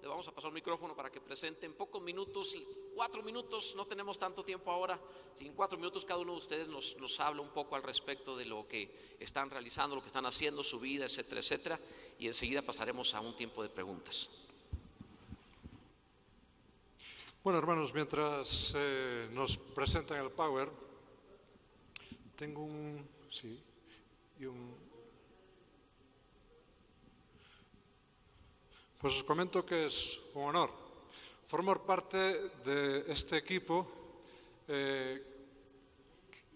le vamos a pasar el micrófono para que presente en pocos minutos, 4 minutos, no tenemos tanto tiempo ahora, en 4 minutos cada uno de ustedes nos habla un poco al respecto de lo que están realizando, lo que están haciendo, su vida, etcétera, etcétera, y enseguida pasaremos a un tiempo de preguntas. Bueno, hermanos, mientras nos presentan el Power, tengo Pues os comento que es un honor formar parte de este equipo.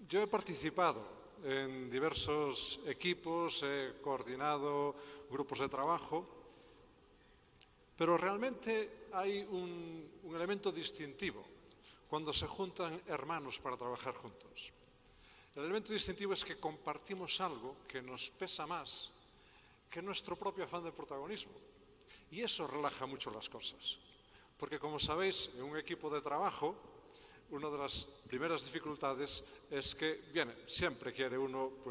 Yo he participado en diversos equipos, he coordinado grupos de trabajo, pero realmente hay un elemento distintivo cuando se juntan hermanos para trabajar juntos. El elemento distintivo es que compartimos algo que nos pesa más que nuestro propio afán de protagonismo. Y eso relaja mucho las cosas. Porque, como sabéis, en un equipo de trabajo, una de las primeras dificultades es que, siempre quiere uno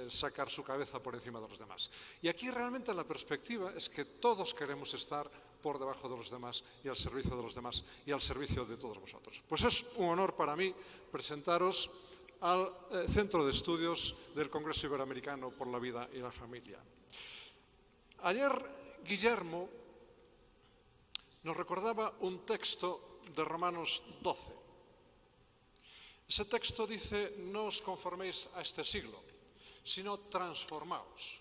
sacar su cabeza por encima de los demás. Y aquí realmente la perspectiva es que todos queremos estar por debajo de los demás y al servicio de los demás y al servicio de todos vosotros. Pues es un honor para mí presentaros al Centro de Estudios del Congreso Iberoamericano por la Vida y la Familia. Ayer Guillermo nos recordaba un texto de Romanos 12. Ese texto dice: no os conforméis a este siglo, sino transformaos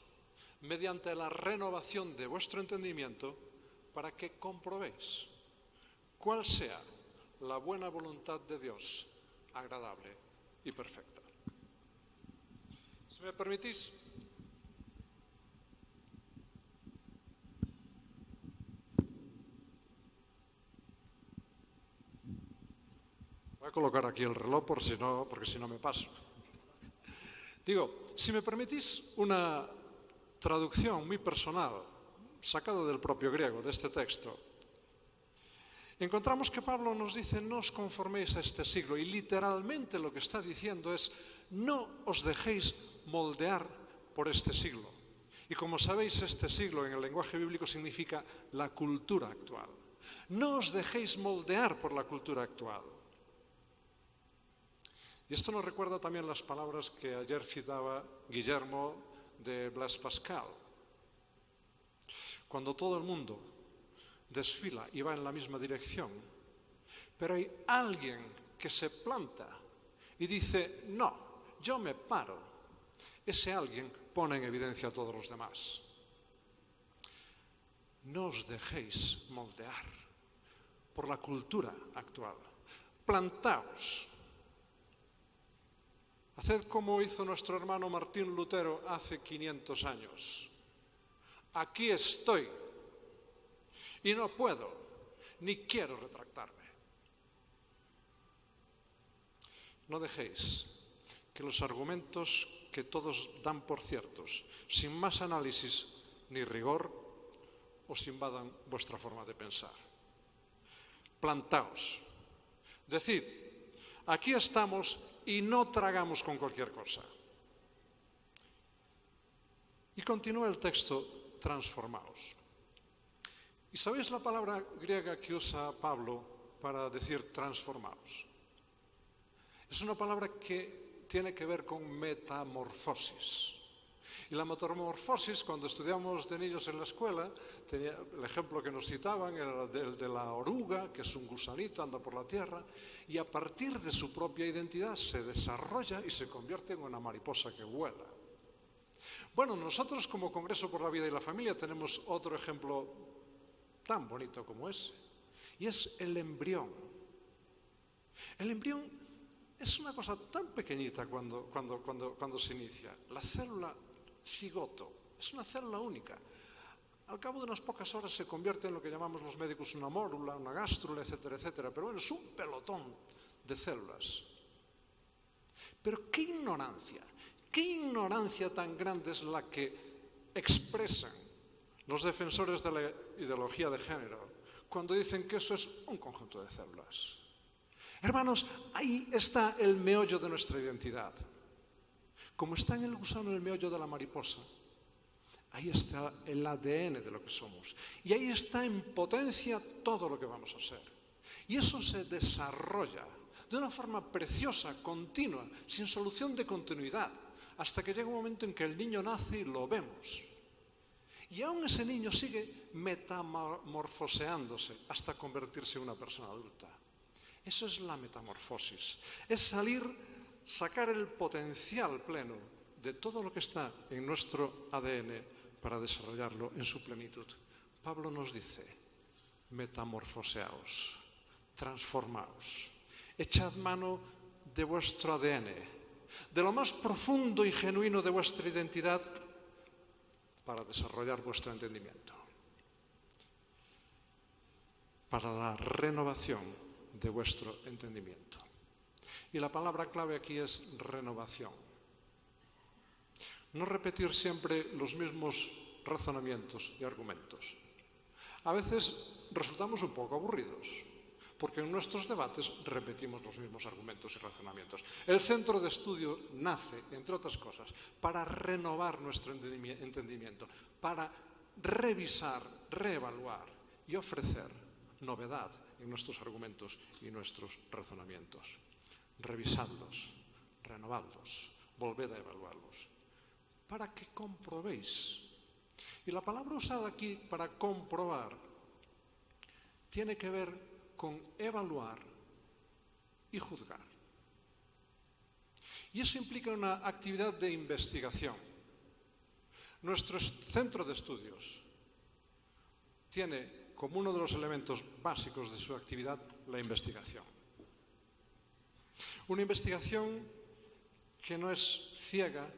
mediante la renovación de vuestro entendimiento para que comprobéis cuál sea la buena voluntad de Dios, agradable y perfecta. Si me permitís, voy a colocar aquí el reloj porque si no me paso. Digo, si me permitís una traducción muy personal, sacado del propio griego, de este texto, encontramos que Pablo nos dice: no os conforméis a este siglo, y literalmente lo que está diciendo es: no os dejéis moldear por este siglo. Y como sabéis, este siglo en el lenguaje bíblico significa la cultura actual. No os dejéis moldear por la cultura actual. Y esto nos recuerda también las palabras que ayer citaba Guillermo de Blaise Pascal. Cuando todo el mundo desfila y va en la misma dirección, pero hay alguien que se planta y dice: no, yo me paro. Ese alguien pone en evidencia a todos los demás. No os dejéis moldear por la cultura actual. Plantaos. Haced como hizo nuestro hermano Martín Lutero hace 500 años. Aquí estoy y no puedo ni quiero retractarme. No dejéis que los argumentos que todos dan por ciertos, sin más análisis ni rigor, os invadan vuestra forma de pensar. Plantaos. Decid: aquí estamos y no tragamos con cualquier cosa. Y continúa el texto: transformaos. ¿Y sabéis la palabra griega que usa Pablo para decir transformaos? Es una palabra que tiene que ver con metamorfosis. Y la metamorfosis, cuando estudiamos de niños en la escuela, el ejemplo que nos citaban era el de la oruga, que es un gusanito, anda por la tierra, y a partir de su propia identidad se desarrolla y se convierte en una mariposa que vuela. Bueno, nosotros como Congreso por la Vida y la Familia tenemos otro ejemplo tan bonito como ese, y es el embrión. El embrión es una cosa tan pequeñita cuando se inicia. La célula cigoto es una célula única. Al cabo de unas pocas horas se convierte en lo que llamamos los médicos una mórula, una gástrula, etcétera, etcétera. Pero bueno, es un pelotón de células. Pero qué ignorancia tan grande es la que expresan los defensores de la ideología de género cuando dicen que eso es un conjunto de células. Hermanos, ahí está el meollo de nuestra identidad. Como está en el gusano el meollo de la mariposa, Ahí está el ADN de lo que somos. Y ahí está en potencia todo lo que vamos a ser. Y eso se desarrolla de una forma preciosa, continua, sin solución de continuidad, hasta que llega un momento en que el niño nace y lo vemos. Y aún ese niño sigue metamorfoseándose hasta convertirse en una persona adulta. Eso es la metamorfosis. Es sacar el potencial pleno de todo lo que está en nuestro ADN para desarrollarlo en su plenitud. Pablo nos dice, metamorfoseaos, transformaos, echad mano de vuestro ADN, de lo más profundo y genuino de vuestra identidad para desarrollar vuestro entendimiento, para la renovación de vuestro entendimiento. Y la palabra clave aquí es renovación. No repetir siempre los mismos razonamientos y argumentos. A veces resultamos un poco aburridos, porque en nuestros debates repetimos los mismos argumentos y razonamientos. El centro de estudio nace, entre otras cosas, para renovar nuestro entendimiento, para revisar, reevaluar y ofrecer novedad en nuestros argumentos y nuestros razonamientos. Revisadlos, renovadlos, volved a evaluarlos, para que comprobéis. Y la palabra usada aquí para comprobar tiene que ver con evaluar y juzgar. Y eso implica una actividad de investigación. Nuestro centro de estudios tiene como uno de los elementos básicos de su actividad la investigación. Una investigación que no es ciega,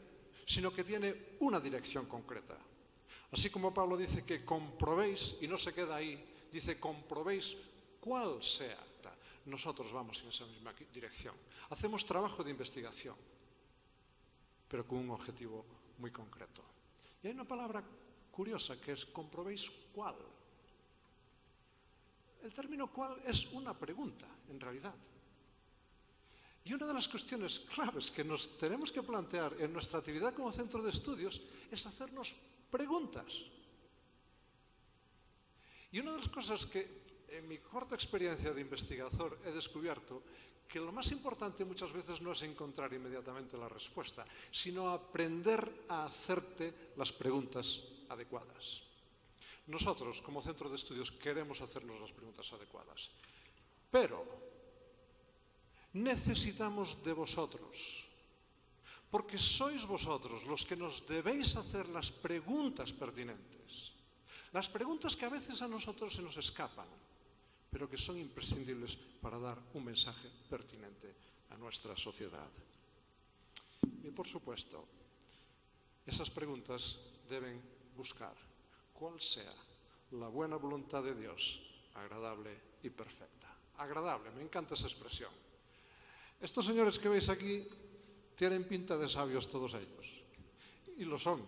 sino que tiene una dirección concreta. Así como Pablo dice que comprobéis, y no se queda ahí, dice comprobéis cuál sea. Nosotros vamos en esa misma dirección. Hacemos trabajo de investigación, pero con un objetivo muy concreto. Y hay una palabra curiosa que es comprobéis cuál. El término cuál es una pregunta, en realidad. Y una de las cuestiones claves que nos tenemos que plantear en nuestra actividad como centro de estudios es hacernos preguntas. Y una de las cosas que en mi corta experiencia de investigador he descubierto que lo más importante muchas veces no es encontrar inmediatamente la respuesta, sino aprender a hacerte las preguntas adecuadas. Nosotros, como centro de estudios, queremos hacernos las preguntas adecuadas, pero necesitamos de vosotros, porque sois vosotros los que nos debéis hacer las preguntas pertinentes, las preguntas que a veces a nosotros se nos escapan, pero que son imprescindibles para dar un mensaje pertinente a nuestra sociedad. Y por supuesto, esas preguntas deben buscar cuál sea la buena voluntad de Dios, agradable y perfecta. Agradable, me encanta esa expresión. Estos señores que veis aquí tienen pinta de sabios todos ellos, y lo son,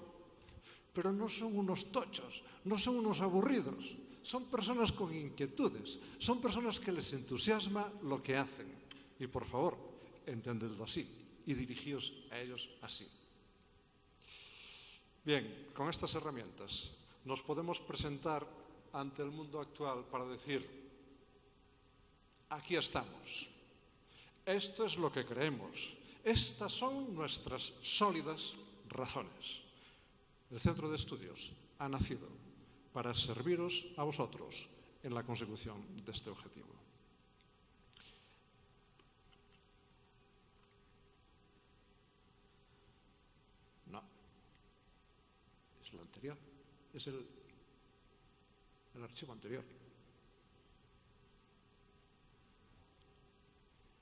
pero no son unos tochos, no son unos aburridos, son personas con inquietudes, son personas que les entusiasma lo que hacen, y por favor, entendedlo así, y dirigíos a ellos así. Bien, con estas herramientas nos podemos presentar ante el mundo actual para decir, aquí estamos, esto es lo que creemos, estas son nuestras sólidas razones. El Centro de Estudios ha nacido para serviros a vosotros en la consecución de este objetivo. No, es lo anterior, es el archivo anterior.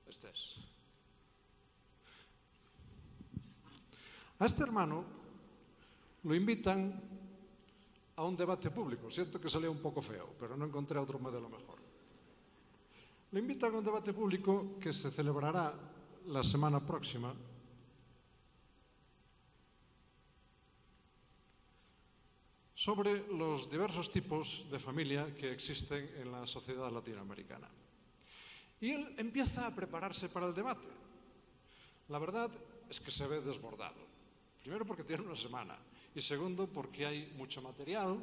Este es. A este hermano lo invitan a un debate público. Siento que salía un poco feo, pero no encontré otro modelo mejor. Lo invitan a un debate público que se celebrará la semana próxima sobre los diversos tipos de familia que existen en la sociedad latinoamericana. Y él empieza a prepararse para el debate. La verdad es que se ve desbordado. Primero porque tiene una semana Y segundo, porque hay mucho material,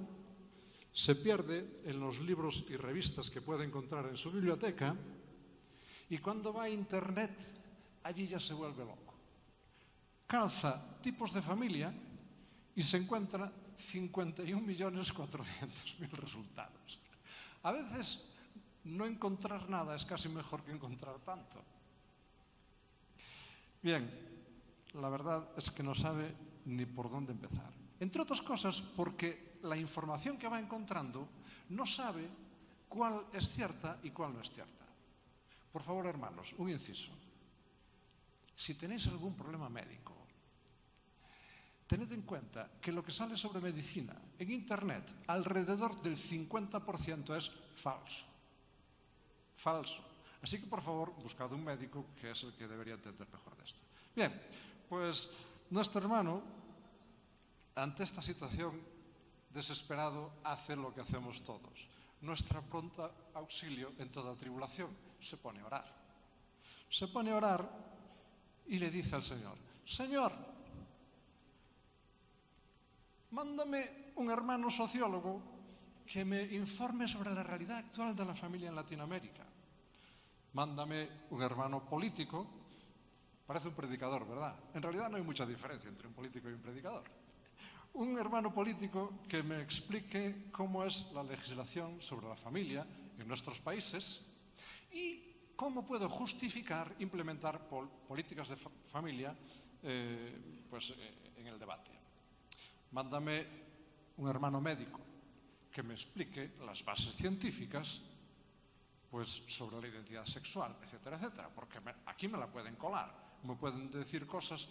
se pierde en los libros y revistas que puede encontrar en su biblioteca, y cuando va a Internet, allí ya se vuelve loco. Calza tipos de familia y se encuentra 51.400.000 resultados. A veces no encontrar nada es casi mejor que encontrar tanto. Bien, la verdad es que no sabe ni por dónde empezar. Entre otras cosas porque la información que va encontrando no sabe cuál es cierta y cuál no es cierta. Por favor, hermanos, un inciso. Si tenéis algún problema médico, tened en cuenta que lo que sale sobre medicina en Internet, alrededor del 50% es falso. Falso. Así que, por favor, buscad un médico que es el que debería entender mejor de esto. Bien, pues nuestro hermano, ante esta situación, desesperado, hace lo que hacemos todos. Nuestra pronta auxilio en toda tribulación. Se pone a orar. Se pone a orar y le dice al Señor: Señor, mándame un hermano sociólogo que me informe sobre la realidad actual de la familia en Latinoamérica. Mándame un hermano político. Parece un predicador, ¿verdad? En realidad no hay mucha diferencia entre un político y un predicador. Un hermano político que me explique cómo es la legislación sobre la familia en nuestros países y cómo puedo justificar implementar políticas de familia en el debate. Mándame un hermano médico que me explique las bases científicas sobre la identidad sexual, etcétera, etcétera, porque aquí me la pueden colar, me pueden decir cosas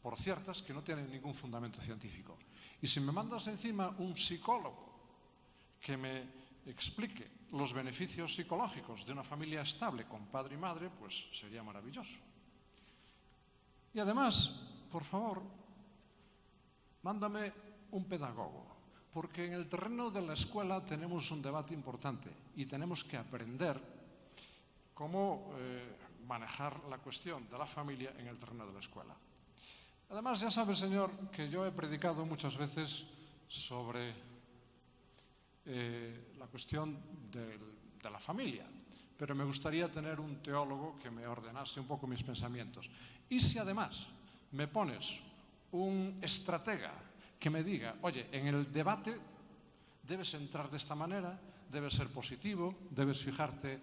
por ciertas que no tienen ningún fundamento científico. Y si me mandas encima un psicólogo que me explique los beneficios psicológicos de una familia estable con padre y madre, pues sería maravilloso. Y además, por favor, mándame un pedagogo, porque en el terreno de la escuela tenemos un debate importante y tenemos que aprender cómo manejar la cuestión de la familia en el terreno de la escuela. Además, ya sabe, Señor, que yo he predicado muchas veces sobre la cuestión de la familia, pero me gustaría tener un teólogo que me ordenase un poco mis pensamientos. Y si además me pones un estratega que me diga: oye, en el debate debes entrar de esta manera, debes ser positivo, debes fijarte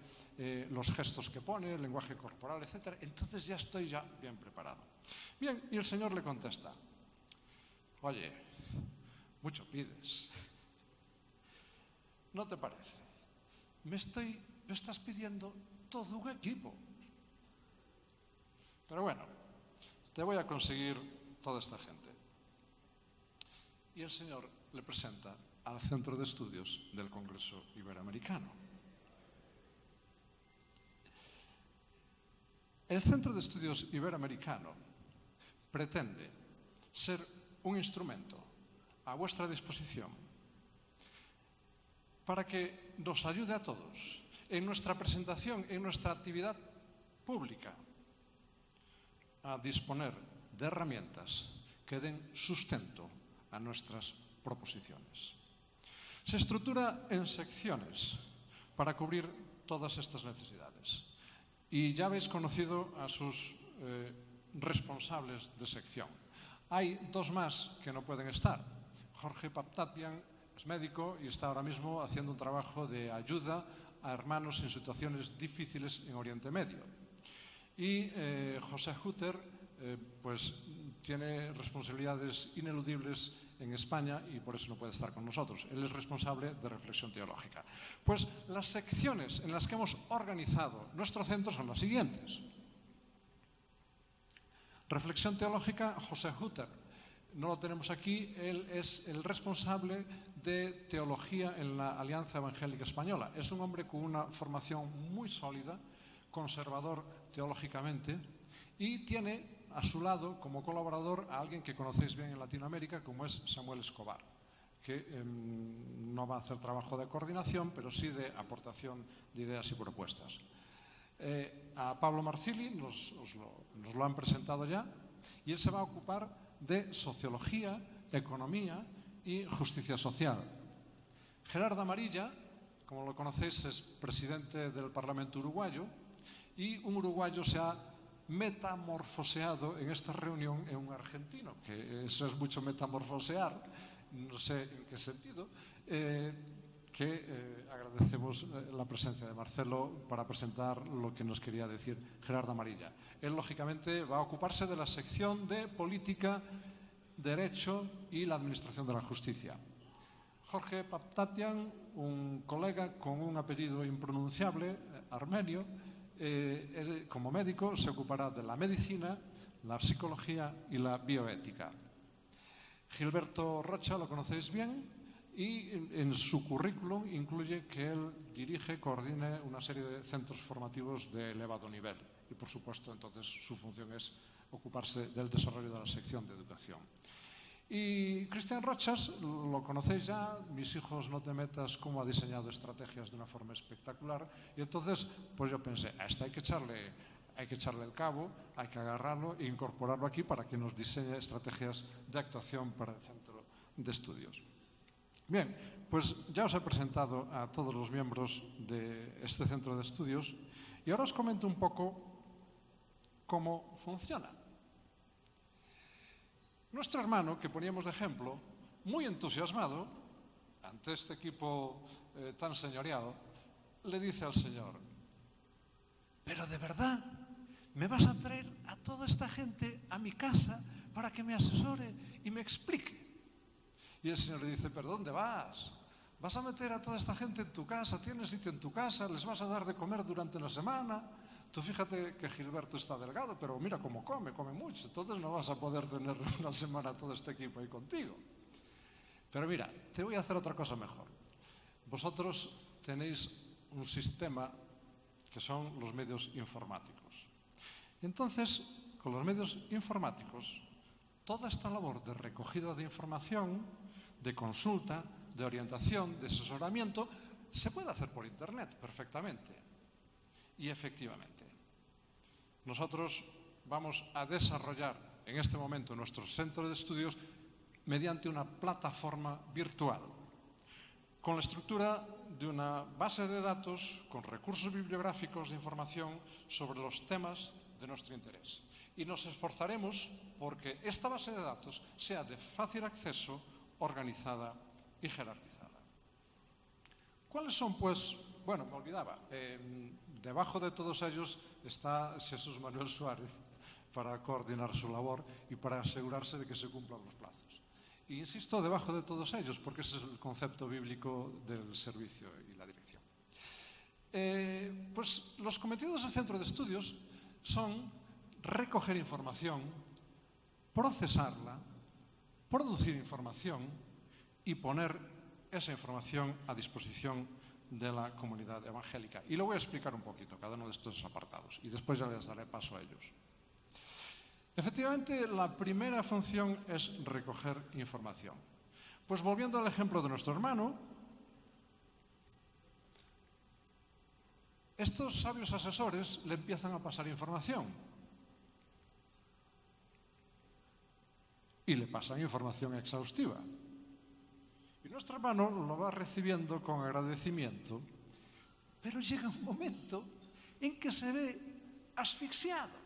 los gestos que pone, el lenguaje corporal, etc., entonces ya estoy bien preparado. Bien, y el Señor le contesta: oye, mucho pides. ¿No te parece? Me estás pidiendo todo un equipo. Pero bueno, te voy a conseguir toda esta gente. Y el Señor le presenta al Centro de Estudios del Congreso Iberoamericano. El Centro de Estudios Iberoamericano pretende ser un instrumento a vuestra disposición para que nos ayude a todos en nuestra presentación, en nuestra actividad pública, a disponer de herramientas que den sustento a nuestras proposiciones. Se estructura en secciones para cubrir todas estas necesidades. Y ya habéis conocido a sus responsables de sección. Hay dos más que no pueden estar. Jorge Paptatian es médico y está ahora mismo haciendo un trabajo de ayuda a hermanos en situaciones difíciles en Oriente Medio. Y José Hutter tiene responsabilidades ineludibles en España y por eso no puede estar con nosotros. Él es responsable de reflexión teológica. Pues las secciones en las que hemos organizado nuestro centro son las siguientes. Reflexión teológica, José Hutter. No lo tenemos aquí, él es el responsable de teología en la Alianza Evangélica Española. Es un hombre con una formación muy sólida, conservador teológicamente, y tiene a su lado como colaborador a alguien que conocéis bien en Latinoamérica, como es Samuel Escobar, que no va a hacer trabajo de coordinación, pero sí de aportación de ideas y propuestas. A Pablo Marcilli nos lo han presentado ya, y él se va a ocupar de sociología economía y justicia social. Gerardo Amarilla, como lo conocéis, es presidente del Parlamento uruguayo y un uruguayo se ha metamorfoseado en esta reunión en un argentino, que eso es mucho metamorfosear, no sé en qué sentido, agradecemos la presencia de Marcelo para presentar lo que nos quería decir Gerardo Amarilla. Él, lógicamente, va a ocuparse de la sección de Política, Derecho y la Administración de la Justicia. Jorge Paptatian, un colega con un apellido impronunciable, armenio, como médico se ocupará de la medicina, la psicología y la bioética. Gilberto Rocha lo conocéis bien y en su currículum incluye que él dirige, coordina una serie de centros formativos de elevado nivel y, por supuesto, entonces su función es ocuparse del desarrollo de la sección de educación. Y Cristian Rochas, lo conocéis ya, Mis hijos no te metas, cómo ha diseñado estrategias de una forma espectacular. Y entonces, pues yo pensé, a este hay que echarle el cabo, hay que agarrarlo e incorporarlo aquí para que nos diseñe estrategias de actuación para el centro de estudios. Bien, pues ya os he presentado a todos los miembros de este centro de estudios y ahora os comento un poco cómo funciona. Nuestro hermano, que poníamos de ejemplo, muy entusiasmado ante este equipo tan señorial, le dice al Señor: ¿pero de verdad me vas a traer a toda esta gente a mi casa para que me asesore y me explique? Y el Señor le dice: ¿pero dónde vas? ¿Vas a meter a toda esta gente en tu casa? ¿Tienes sitio en tu casa? ¿Les vas a dar de comer durante la semana? Tú fíjate que Gilberto está delgado, pero mira cómo come mucho. Entonces no vas a poder tener una semana todo este equipo ahí contigo. Pero mira, te voy a hacer otra cosa mejor. Vosotros tenéis un sistema que son los medios informáticos. Entonces, con los medios informáticos, toda esta labor de recogida de información, de consulta, de orientación, de asesoramiento, se puede hacer por Internet perfectamente. Y efectivamente, nosotros vamos a desarrollar en este momento nuestro centro de estudios mediante una plataforma virtual, con la estructura de una base de datos con recursos bibliográficos de información sobre los temas de nuestro interés. Y nos esforzaremos porque esta base de datos sea de fácil acceso, organizada y jerarquizada. ¿Cuáles son, pues? Bueno, me olvidaba. Debajo de todos ellos está Jesús Manuel Suárez para coordinar su labor y para asegurarse de que se cumplan los plazos. Y insisto, debajo de todos ellos, porque ese es el concepto bíblico del servicio y la dirección. Pues los cometidos del centro de estudios son recoger información, procesarla, producir información y poner esa información a disposición de la comunidad evangélica. Y lo voy a explicar un poquito, cada uno de estos apartados, y después ya les daré paso a ellos. Efectivamente, la primera función es recoger información. Pues volviendo al ejemplo de nuestro hermano, estos sabios asesores le empiezan a pasar información. Y le pasan información exhaustiva. Y nuestro hermano lo va recibiendo con agradecimiento, pero llega un momento en que se ve asfixiado.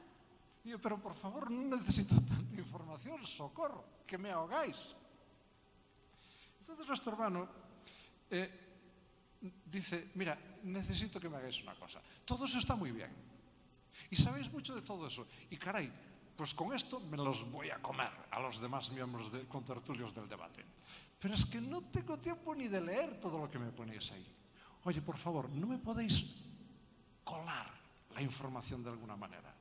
Digo, pero por favor, no necesito tanta información, socorro, que me ahogáis. Entonces nuestro hermano dice: mira, necesito que me hagáis una cosa. Todo eso está muy bien. Y sabéis mucho de todo eso. Y caray, pues con esto me los voy a comer a los demás miembros contertulios del debate. Pero es que no tengo tiempo ni de leer todo lo que me ponéis ahí. Oye, por favor, ¿no me podéis colar la información de alguna manera?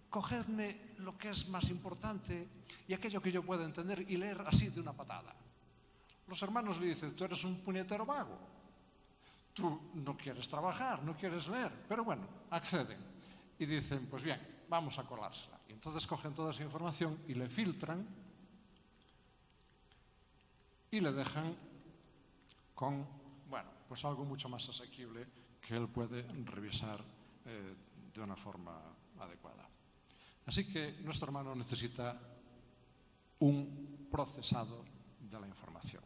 Cogedme lo que es más importante y aquello que yo pueda entender y leer así de una patada. Los hermanos le dicen: tú eres un puñetero vago. Tú no quieres trabajar, no quieres leer. Pero bueno, acceden. Y dicen: pues bien, vamos a colársela. Y entonces cogen toda esa información y le filtran y le dejan con, bueno, pues algo mucho más asequible que él puede revisar de una forma adecuada. Así que nuestro hermano necesita un procesado de la información.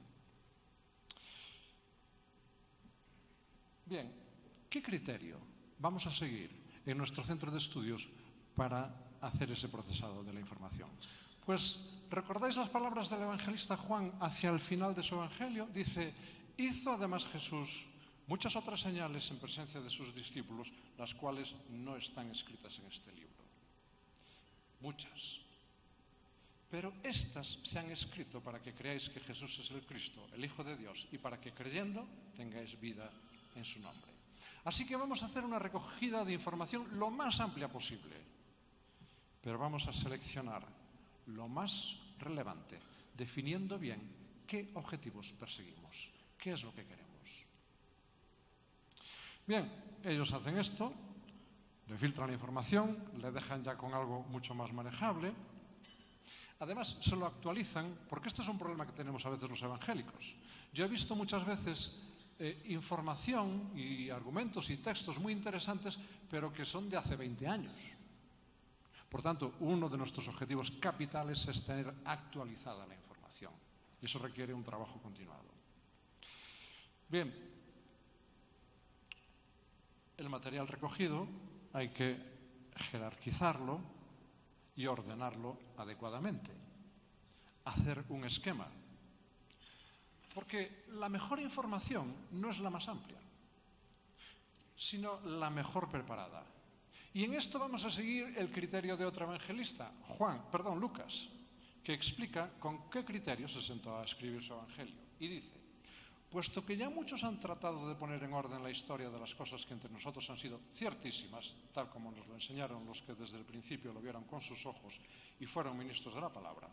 Bien, ¿qué criterio vamos a seguir en nuestro centro de estudios para hacer ese procesado de la información? Pues, ¿recordáis las palabras del evangelista Juan hacia el final de su evangelio? Dice, hizo además Jesús muchas otras señales en presencia de sus discípulos, las cuales no están escritas en este libro. Muchas. Pero estas se han escrito para que creáis que Jesús es el Cristo, el Hijo de Dios, y para que creyendo tengáis vida en su nombre. Así que vamos a hacer una recogida de información lo más amplia posible, pero vamos a seleccionar lo más relevante, definiendo bien qué objetivos perseguimos, qué es lo que queremos. Bien, ellos hacen esto, le filtran la información, le dejan ya con algo mucho más manejable. Además, se lo actualizan, porque este es un problema que tenemos a veces los evangélicos. Yo he visto muchas veces información y argumentos y textos muy interesantes, pero que son de hace 20 años. Por tanto, uno de nuestros objetivos capitales es tener actualizada la información. Y eso requiere un trabajo continuado. Bien, el material recogido hay que jerarquizarlo y ordenarlo adecuadamente. Hacer un esquema. Porque la mejor información no es la más amplia, sino la mejor preparada. Y en esto vamos a seguir el criterio de otro evangelista, Lucas, que explica con qué criterio se sentó a escribir su evangelio. Y dice, puesto que ya muchos han tratado de poner en orden la historia de las cosas que entre nosotros han sido ciertísimas, tal como nos lo enseñaron los que desde el principio lo vieron con sus ojos y fueron ministros de la palabra,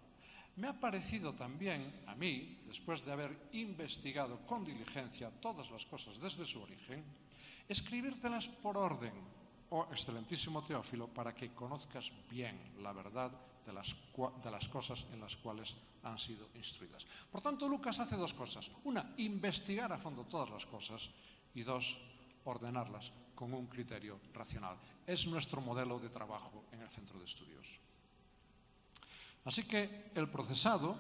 me ha parecido también a mí, después de haber investigado con diligencia todas las cosas desde su origen, escribírtelas por orden, oh excelentísimo Teófilo, para que conozcas bien la verdad de las cosas en las cuales han sido instruidas. Por tanto, Lucas hace dos cosas. Una, investigar a fondo todas las cosas, y dos, ordenarlas con un criterio racional. Es nuestro modelo de trabajo en el centro de estudios. Así que el procesado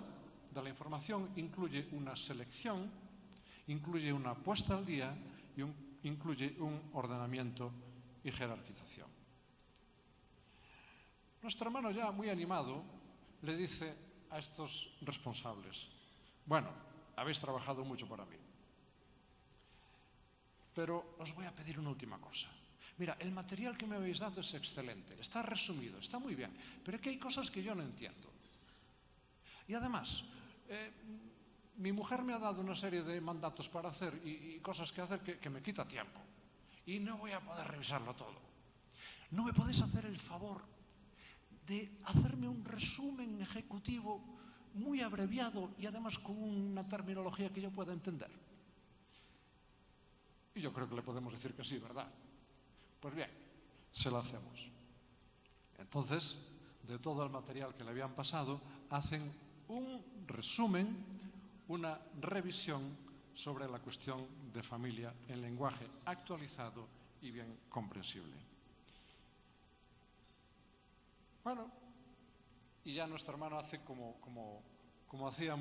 de la información incluye una selección, incluye una puesta al día y incluye un ordenamiento y jerarquización. Nuestro hermano, ya muy animado, le dice a estos responsables, bueno, habéis trabajado mucho para mí, pero os voy a pedir una última cosa. Mira, el material que me habéis dado es excelente, está resumido, está muy bien, pero es que hay cosas que yo no entiendo. Y además, mi mujer me ha dado una serie de mandatos para hacer y cosas que hacer que me quita tiempo. Y no voy a poder revisarlo todo. ¿No me podéis hacer el favor de hacerme un resumen ejecutivo muy abreviado y además con una terminología que yo pueda entender? Y yo creo que le podemos decir que sí, ¿verdad? Pues bien, se lo hacemos. Entonces, de todo el material que le habían pasado, hacen un resumen, una revisión sobre la cuestión de familia en lenguaje actualizado y bien comprensible. Bueno, y ya nuestro hermano hace como hacía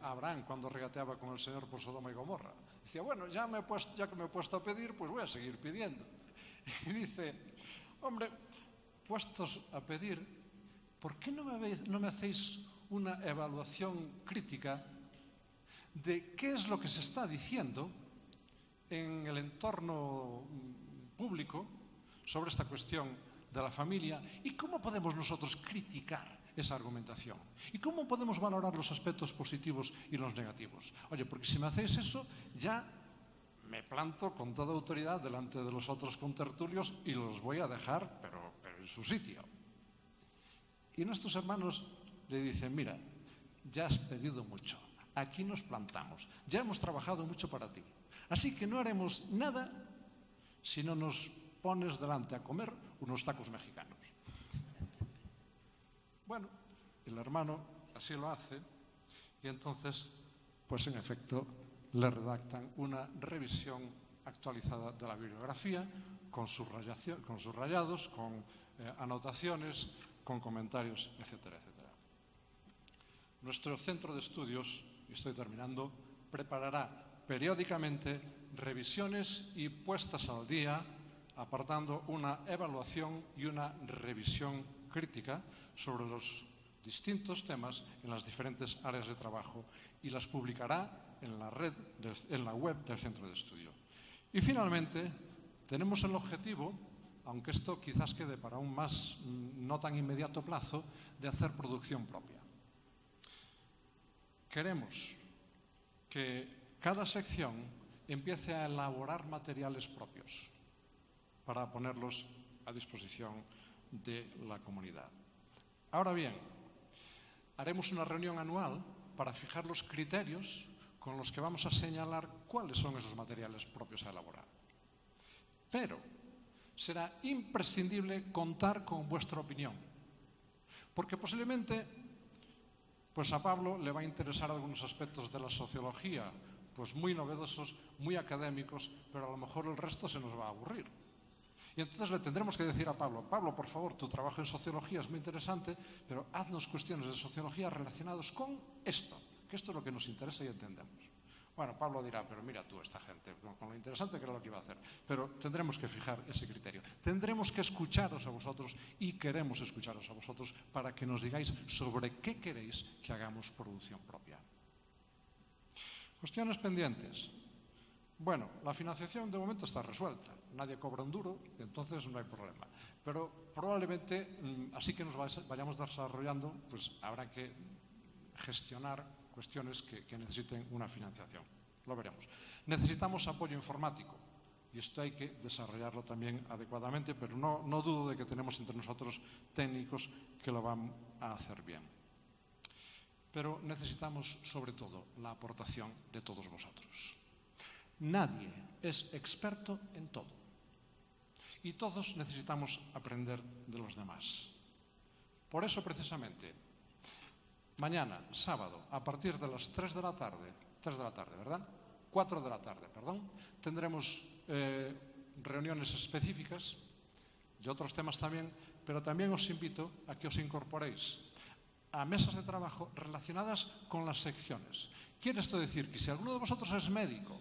Abraham cuando regateaba con el Señor por Sodoma y Gomorra. Decía, bueno, ya que me he puesto a pedir, pues voy a seguir pidiendo. Y dice, hombre, puestos a pedir, ¿por qué no me hacéis una evaluación crítica de qué es lo que se está diciendo en el entorno público sobre esta cuestión de la familia y cómo podemos nosotros criticar esa argumentación y cómo podemos valorar los aspectos positivos y los negativos? Oye, porque si me hacéis eso, ya me planto con toda autoridad delante de los otros contertulios y los voy a dejar, pero en su sitio. Y nuestros hermanos le dicen, mira, ya has pedido mucho, aquí nos plantamos, ya hemos trabajado mucho para ti, así que no haremos nada si no nos pones delante a comer unos tacos mexicanos. Bueno, el hermano así lo hace y entonces, pues en efecto, le redactan una revisión actualizada de la bibliografía con subrayados, con anotaciones, con comentarios, etcétera, etcétera. nuestro centro de estudios, y estoy terminando, preparará periódicamente revisiones y puestas al día, apartando una evaluación y una revisión crítica sobre los distintos temas en las diferentes áreas de trabajo y las publicará en la web del centro de estudio. Y finalmente, tenemos el objetivo, aunque esto quizás quede para un más no tan inmediato plazo, de hacer producción propia. Queremos que cada sección empiece a elaborar materiales propios para ponerlos a disposición de la comunidad. Ahora bien, haremos una reunión anual para fijar los criterios con los que vamos a señalar cuáles son esos materiales propios a elaborar. Pero será imprescindible contar con vuestra opinión, porque posiblemente pues a Pablo le va a interesar algunos aspectos de la sociología, pues muy novedosos, muy académicos, pero a lo mejor el resto se nos va a aburrir. Y entonces le tendremos que decir a Pablo, por favor, tu trabajo en sociología es muy interesante, pero haznos cuestiones de sociología relacionadas con esto, que esto es lo que nos interesa y entendemos. Bueno, Pablo dirá, pero mira tú, esta gente, con lo interesante que era lo que iba a hacer. Pero tendremos que fijar ese criterio. Tendremos que escucharos a vosotros y queremos escucharos a vosotros para que nos digáis sobre qué queréis que hagamos producción propia. Cuestiones pendientes. Bueno, la financiación de momento está resuelta. Nadie cobra un duro, entonces no hay problema. Pero probablemente, así que nos vayamos desarrollando, pues habrá que gestionar cuestiones que necesiten una financiación. Lo veremos. Necesitamos apoyo informático y esto hay que desarrollarlo también adecuadamente, pero no dudo de que tenemos entre nosotros técnicos que lo van a hacer bien. Pero necesitamos, sobre todo, la aportación de todos vosotros. Nadie es experto en todo y todos necesitamos aprender de los demás. Por eso, precisamente, mañana, sábado, a partir de las 4 de la tarde, tendremos reuniones específicas de otros temas también, pero también os invito a que os incorporéis a mesas de trabajo relacionadas con las secciones. Quiere esto decir que si alguno de vosotros es médico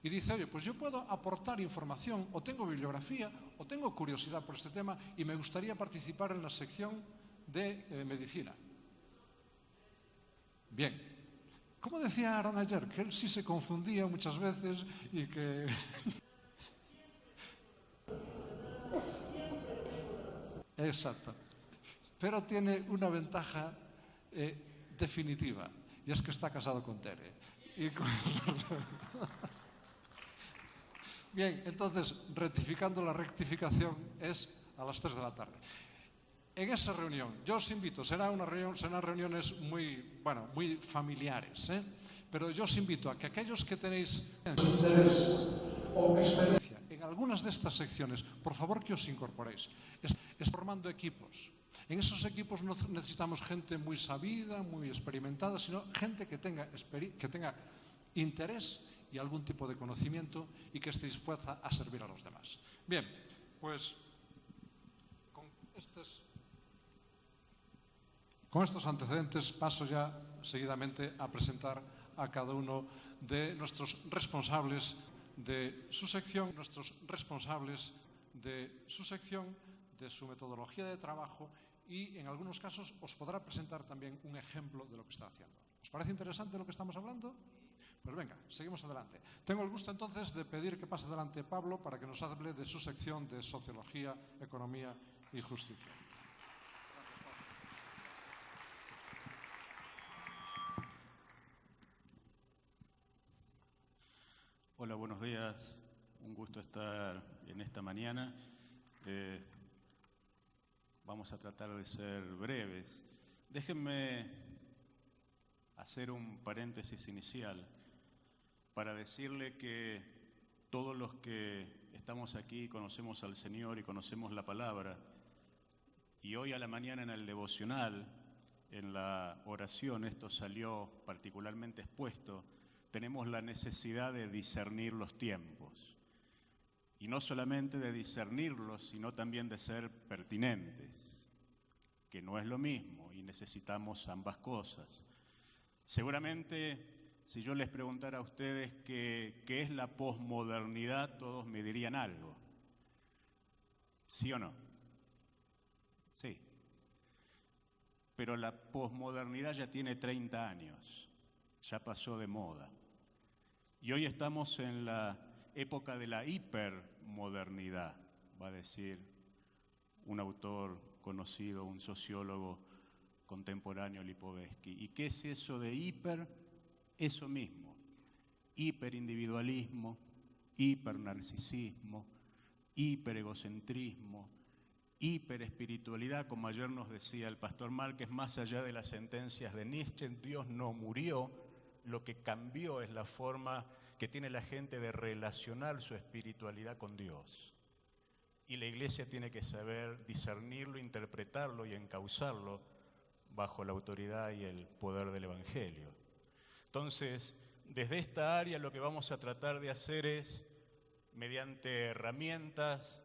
y dice, oye, pues yo puedo aportar información, o tengo bibliografía, o tengo curiosidad por este tema y me gustaría participar en la sección de medicina. Bien, como decía Aaron ayer, que él sí se confundía muchas veces y que... Exacto. Pero tiene una ventaja definitiva, y es que está casado con Tere. Bien, entonces, rectificando la rectificación, es a las 3 de la tarde. En esa reunión, yo os invito, serán reuniones muy familiares, pero yo os invito a que aquellos que tenéis interés o experiencia en algunas de estas secciones, por favor que os incorporéis. Estamos formando equipos. En esos equipos no necesitamos gente muy sabida, muy experimentada, sino gente que tenga interés y algún tipo de conocimiento y que esté dispuesta a servir a los demás. Bien, pues con estos antecedentes paso ya seguidamente a presentar a cada uno de nuestros responsables de su sección, de su metodología de trabajo y en algunos casos os podrá presentar también un ejemplo de lo que está haciendo. ¿Os parece interesante lo que estamos hablando? Pues venga, seguimos adelante. Tengo el gusto entonces de pedir que pase adelante Pablo para que nos hable de su sección de Sociología, Economía y Justicia. Hola, buenos días. Un gusto estar en esta mañana. Vamos a tratar de ser breves. Déjenme hacer un paréntesis inicial para decirle que todos los que estamos aquí conocemos al Señor y conocemos la palabra, y hoy a la mañana en el devocional, en la oración, esto salió particularmente expuesto, tenemos la necesidad de discernir los tiempos. Y no solamente de discernirlos, sino también de ser pertinentes, que no es lo mismo y necesitamos ambas cosas. Seguramente, si yo les preguntara a ustedes qué es la posmodernidad, todos me dirían algo. ¿Sí o no? Sí. Pero la posmodernidad ya tiene 30 años, ya pasó de moda. Y hoy estamos en la época de la hipermodernidad, va a decir un autor conocido, un sociólogo contemporáneo, Lipovetsky. ¿Y qué es eso de hiper? Eso mismo, hiperindividualismo, hipernarcisismo, hiperegocentrismo, hiperespiritualidad, como ayer nos decía el pastor Márquez, más allá de las sentencias de Nietzsche, Dios no murió, lo que cambió es la forma que tiene la gente de relacionar su espiritualidad con Dios. Y la Iglesia tiene que saber discernirlo, interpretarlo y encauzarlo bajo la autoridad y el poder del Evangelio. Entonces, desde esta área lo que vamos a tratar de hacer es, mediante herramientas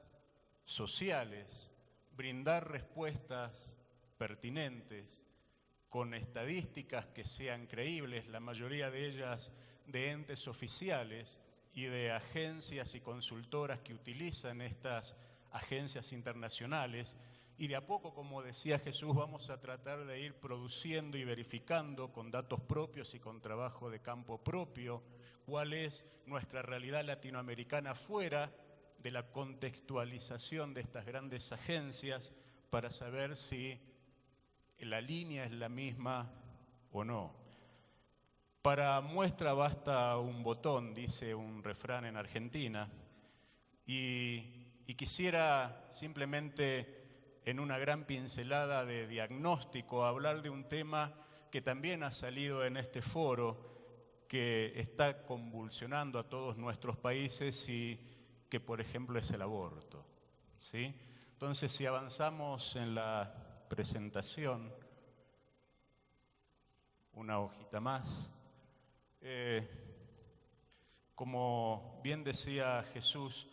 sociales, brindar respuestas pertinentes, con estadísticas que sean creíbles, la mayoría de ellas de entes oficiales y de agencias y consultoras que utilizan estas agencias internacionales, y de a poco, como decía Jesús, vamos a tratar de ir produciendo y verificando con datos propios y con trabajo de campo propio cuál es nuestra realidad latinoamericana fuera de la contextualización de estas grandes agencias para saber si la línea es la misma o no. Para muestra basta un botón, dice un refrán en Argentina, y quisiera simplemente en una gran pincelada de diagnóstico hablar de un tema que también ha salido en este foro, que está convulsionando a todos nuestros países y que, por ejemplo, es el aborto, ¿sí? Entonces, si avanzamos en la presentación, una hojita más. Como bien decía Jesús,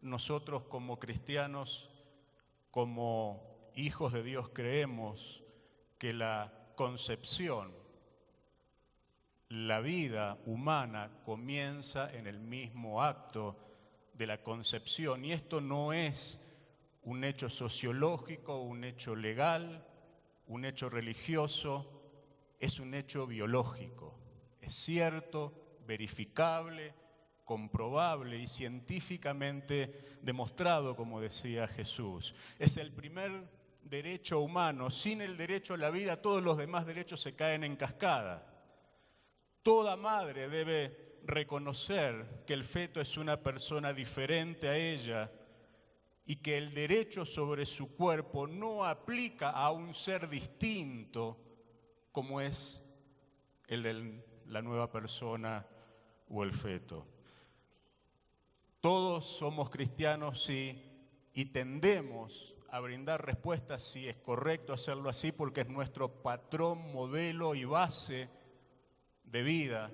nosotros como cristianos, como hijos de Dios, creemos que la concepción, la vida humana comienza en el mismo acto de la concepción, y esto no es un hecho sociológico, un hecho legal, un hecho religioso, es un hecho biológico. Es cierto, verificable, comprobable y científicamente demostrado, como decía Jesús. Es el primer derecho humano. Sin el derecho a la vida, todos los demás derechos se caen en cascada. Toda madre debe reconocer que el feto es una persona diferente a ella y que el derecho sobre su cuerpo no aplica a un ser distinto como es el de la nueva persona o el feto. Todos somos cristianos, sí, y tendemos a brindar respuestas si es correcto hacerlo así, porque es nuestro patrón, modelo y base de vida,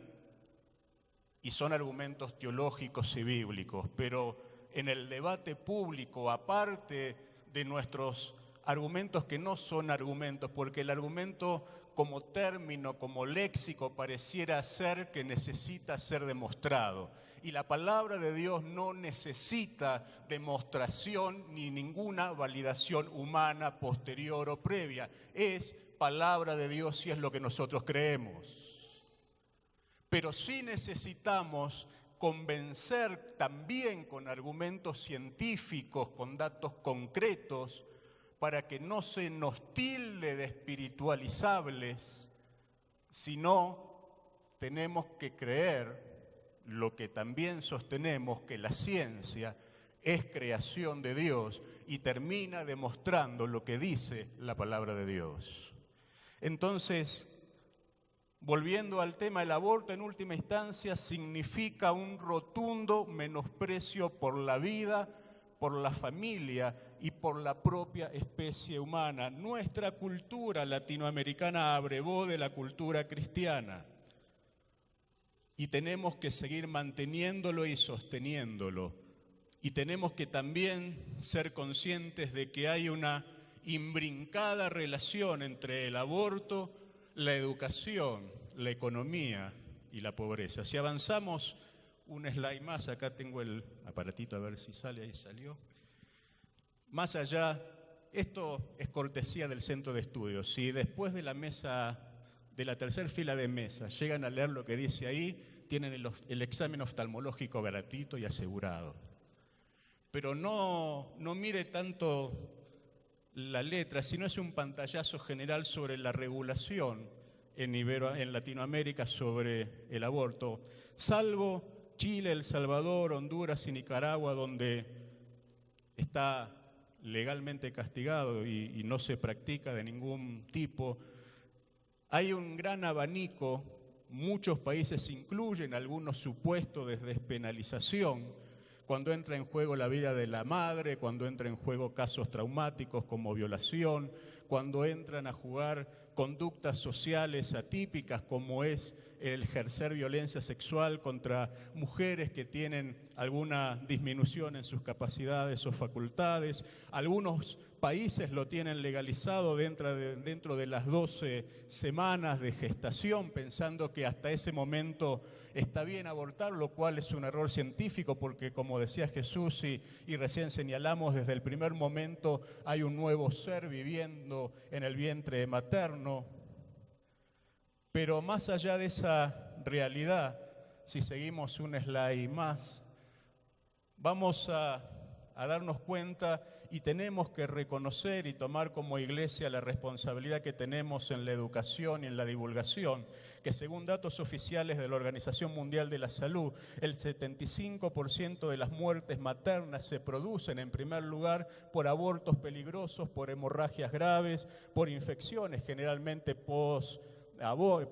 y son argumentos teológicos y bíblicos, pero en el debate público, aparte de nuestros argumentos que no son argumentos, porque el argumento como término, como léxico, pareciera ser que necesita ser demostrado. Y la palabra de Dios no necesita demostración ni ninguna validación humana posterior o previa. Es palabra de Dios y es lo que nosotros creemos. Pero sí necesitamos convencer también con argumentos científicos, con datos concretos, para que no se nos tilde de espiritualizables, sino tenemos que creer lo que también sostenemos, que la ciencia es creación de Dios y termina demostrando lo que dice la palabra de Dios. Entonces, volviendo al tema, el aborto en última instancia significa un rotundo menosprecio por la vida, por la familia y por la propia especie humana. Nuestra cultura latinoamericana abrevó de la cultura cristiana y tenemos que seguir manteniéndolo y sosteniéndolo. Y tenemos que también ser conscientes de que hay una imbrincada relación entre el aborto, la educación, la economía y la pobreza. Si avanzamos un slide más, acá tengo el aparatito a ver si sale, ahí salió. Más allá, esto es cortesía del centro de estudios. Si después de la mesa, de la tercera fila de mesas, llegan a leer lo que dice ahí, tienen el examen oftalmológico gratuito y asegurado. Pero no mire tanto la letra, sino es un pantallazo general sobre la regulación en Latinoamérica sobre el aborto, salvo Chile, El Salvador, Honduras y Nicaragua, donde está legalmente castigado y no se practica de ningún tipo. Hay un gran abanico, muchos países incluyen algunos supuestos de despenalización, cuando entra en juego la vida de la madre, cuando entra en juego casos traumáticos como violación, cuando entran a jugar conductas sociales atípicas como es el ejercer violencia sexual contra mujeres que tienen alguna disminución en sus capacidades o facultades. Algunos países lo tienen legalizado dentro de las 12 semanas de gestación, pensando que hasta ese momento está bien abortar, lo cual es un error científico porque, como decía Jesús y recién señalamos, desde el primer momento hay un nuevo ser viviendo en el vientre materno. Pero más allá de esa realidad, si seguimos un slide más, vamos a darnos cuenta y tenemos que reconocer y tomar como iglesia la responsabilidad que tenemos en la educación y en la divulgación, que según datos oficiales de la Organización Mundial de la Salud, el 75% de las muertes maternas se producen en primer lugar por abortos peligrosos, por hemorragias graves, por infecciones generalmente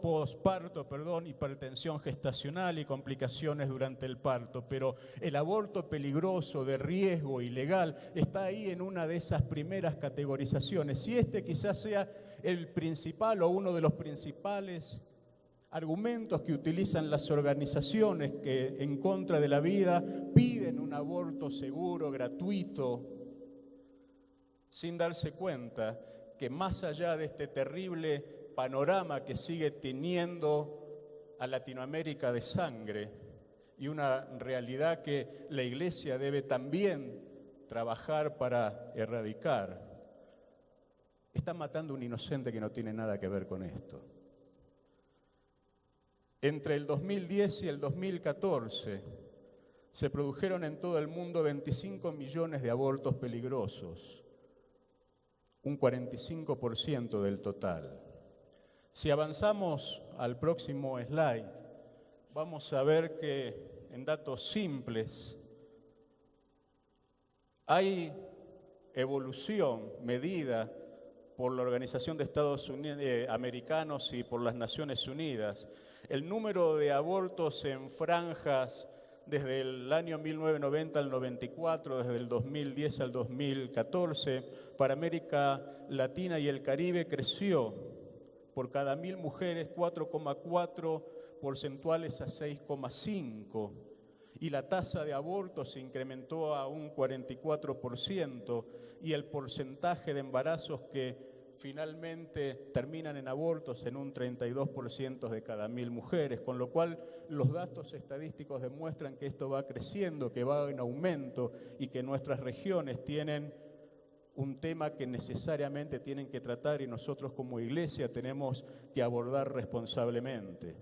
posparto, hipertensión gestacional y complicaciones durante el parto. Pero el aborto peligroso, de riesgo, ilegal, está ahí en una de esas primeras categorizaciones. Y este quizás sea el principal o uno de los principales argumentos que utilizan las organizaciones que en contra de la vida piden un aborto seguro, gratuito, sin darse cuenta que más allá de este terrible panorama que sigue teniendo a Latinoamérica de sangre y una realidad que la Iglesia debe también trabajar para erradicar, está matando a un inocente que no tiene nada que ver con esto. Entre el 2010 y el 2014 se produjeron en todo el mundo 25 millones de abortos peligrosos, un 45% del total. Si avanzamos al próximo slide, vamos a ver que en datos simples hay evolución medida por la Organización de Estados Unidos, Americanos y por las Naciones Unidas. El número de abortos en franjas desde el año 1990 al 94, desde el 2010 al 2014, para América Latina y el Caribe creció por cada 1.000 mujeres 4,4 porcentuales a 6,5, y la tasa de abortos se incrementó a un 44%, y el porcentaje de embarazos que finalmente terminan en abortos en un 32% de cada 1.000 mujeres, con lo cual los datos estadísticos demuestran que esto va creciendo, que va en aumento y que nuestras regiones tienen un tema que necesariamente tienen que tratar y nosotros como iglesia tenemos que abordar responsablemente.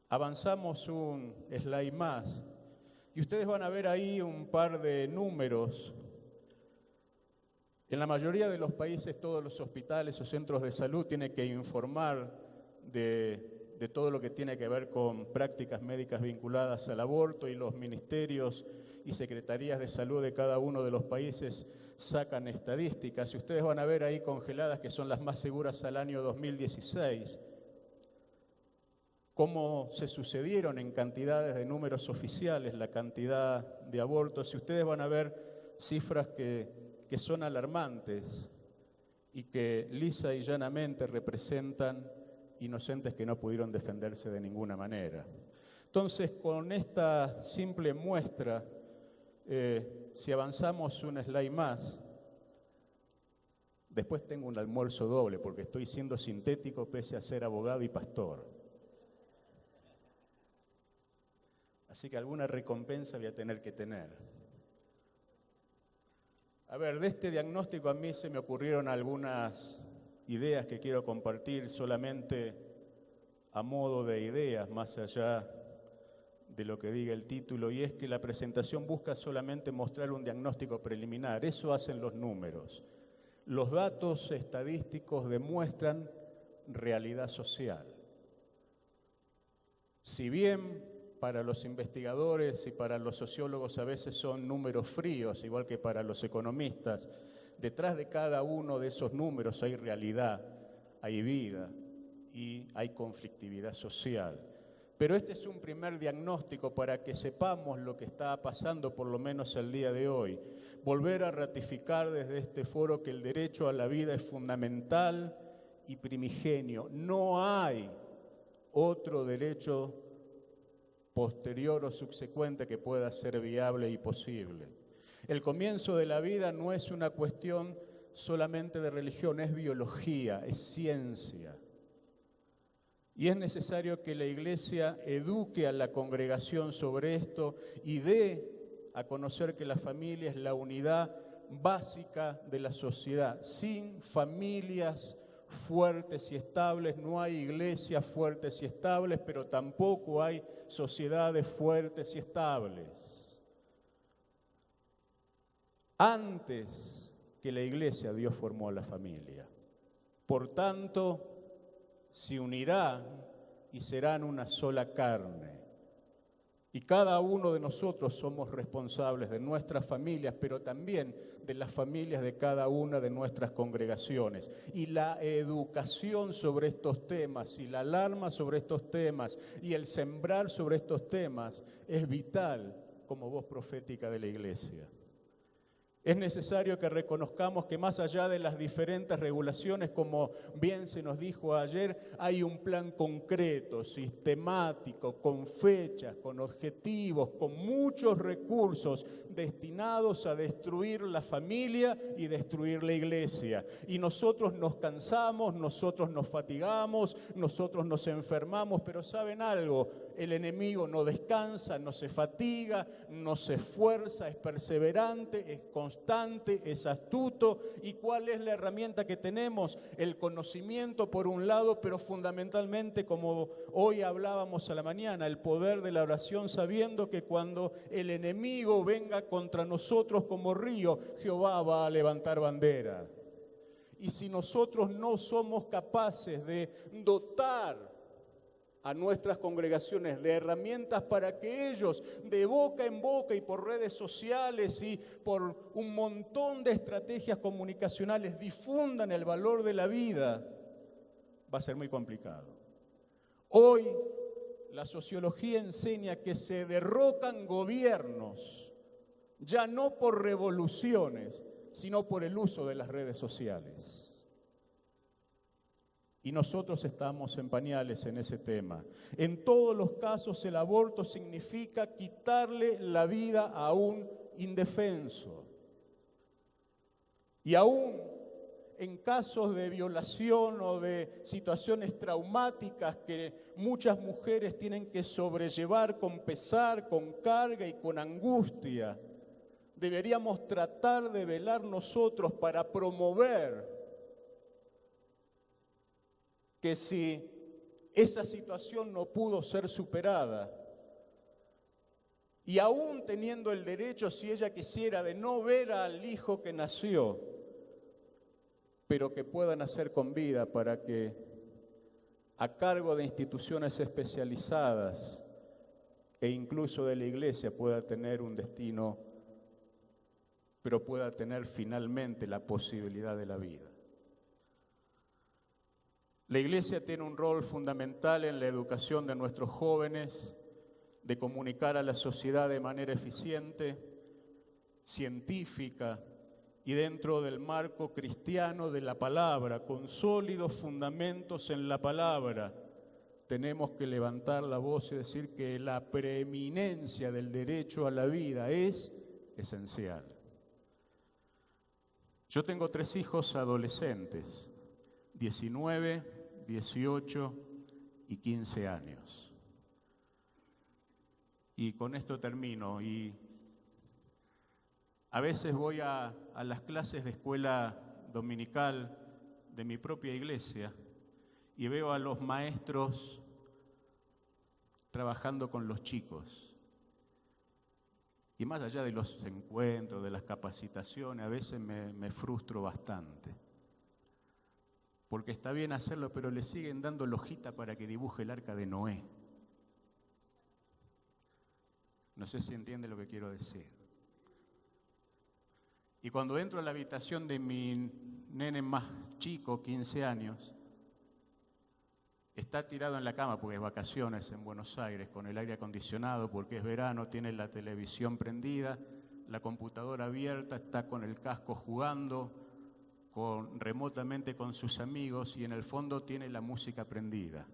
Avanzamos un slide más y ustedes van a ver ahí un par de números. En la mayoría de los países todos los hospitales o centros de salud tienen que informar de todo lo que tiene que ver con prácticas médicas vinculadas al aborto, y los ministerios y secretarías de salud de cada uno de los países sacan estadísticas, y ustedes van a ver ahí congeladas, que son las más seguras al año 2016, cómo se sucedieron en cantidades de números oficiales la cantidad de abortos, y ustedes van a ver cifras que son alarmantes y que lisa y llanamente representan inocentes que no pudieron defenderse de ninguna manera. Entonces, con esta simple muestra, si avanzamos un slide más, Después tengo un almuerzo doble porque estoy siendo sintético pese a ser abogado y pastor. Así que alguna recompensa voy a tener que tener. A ver, de este diagnóstico a mí se me ocurrieron algunas ideas que quiero compartir solamente a modo de ideas, más allá de lo que diga el título, y es que la presentación busca solamente mostrar un diagnóstico preliminar. Eso hacen los números. Los datos estadísticos demuestran realidad social. Si bien para los investigadores y para los sociólogos a veces son números fríos, igual que para los economistas, detrás de cada uno de esos números hay realidad, hay vida y hay conflictividad social. Pero este es un primer diagnóstico para que sepamos lo que está pasando, por lo menos el día de hoy. Volver a ratificar desde este foro que el derecho a la vida es fundamental y primigenio. No hay otro derecho posterior o subsecuente que pueda ser viable y posible. El comienzo de la vida no es una cuestión solamente de religión, es biología, es ciencia. Y es necesario que la Iglesia eduque a la congregación sobre esto y dé a conocer que la familia es la unidad básica de la sociedad. Sin familias fuertes y estables no hay iglesias fuertes y estables, pero tampoco hay sociedades fuertes y estables. Antes que la Iglesia, Dios formó a la familia. Por tanto, se unirán y serán una sola carne. Y cada uno de nosotros somos responsables de nuestras familias, pero también de las familias de cada una de nuestras congregaciones. Y la educación sobre estos temas, y la alarma sobre estos temas, y el sembrar sobre estos temas es vital como voz profética de la Iglesia. Es necesario que reconozcamos que más allá de las diferentes regulaciones, como bien se nos dijo ayer, hay un plan concreto, sistemático, con fechas, con objetivos, con muchos recursos destinados a destruir la familia y destruir la iglesia. Y nosotros nos cansamos, nosotros nos fatigamos, nosotros nos enfermamos, pero ¿saben algo? El enemigo no descansa, no se fatiga, no se esfuerza, es perseverante, es constante, es astuto. ¿Y cuál es la herramienta que tenemos? El conocimiento por un lado, pero fundamentalmente, como hoy hablábamos a la mañana, el poder de la oración, sabiendo que cuando el enemigo venga contra nosotros como río, Jehová va a levantar bandera. Y si nosotros no somos capaces de dotar a nuestras congregaciones de herramientas para que ellos, de boca en boca y por redes sociales y por un montón de estrategias comunicacionales, difundan el valor de la vida, va a ser muy complicado. Hoy la sociología enseña que se derrocan gobiernos, ya no por revoluciones, sino por el uso de las redes sociales. Y nosotros estamos en pañales en ese tema. En todos los casos el aborto significa quitarle la vida a un indefenso. Y aún en casos de violación o de situaciones traumáticas que muchas mujeres tienen que sobrellevar con pesar, con carga y con angustia, deberíamos tratar de velar nosotros para promover que si esa situación no pudo ser superada, y aún teniendo el derecho, si ella quisiera, de no ver al hijo que nació, pero que pueda nacer con vida para que a cargo de instituciones especializadas e incluso de la iglesia pueda tener un destino, pero pueda tener finalmente la posibilidad de la vida. La Iglesia tiene un rol fundamental en la educación de nuestros jóvenes, de comunicar a la sociedad de manera eficiente, científica y dentro del marco cristiano de la palabra, con sólidos fundamentos en la palabra. Tenemos que levantar la voz y decir que la preeminencia del derecho a la vida es esencial. Yo tengo 3 hijos adolescentes, 19, 18 y 15 años. Y con esto termino. Y a veces voy a las clases de escuela dominical de mi propia iglesia y veo a los maestros trabajando con los chicos. Y más allá de los encuentros, de las capacitaciones, a veces me frustro bastante. Porque está bien hacerlo, pero le siguen dando la hojita para que dibuje el arca de Noé. No sé si entiende lo que quiero decir. Y cuando entro a la habitación de mi nene más chico, 15 años, está tirado en la cama porque es vacaciones en Buenos Aires, con el aire acondicionado porque es verano, tiene la televisión prendida, la computadora abierta, está con el casco jugando remotamente con sus amigos y en el fondo tiene la música prendida.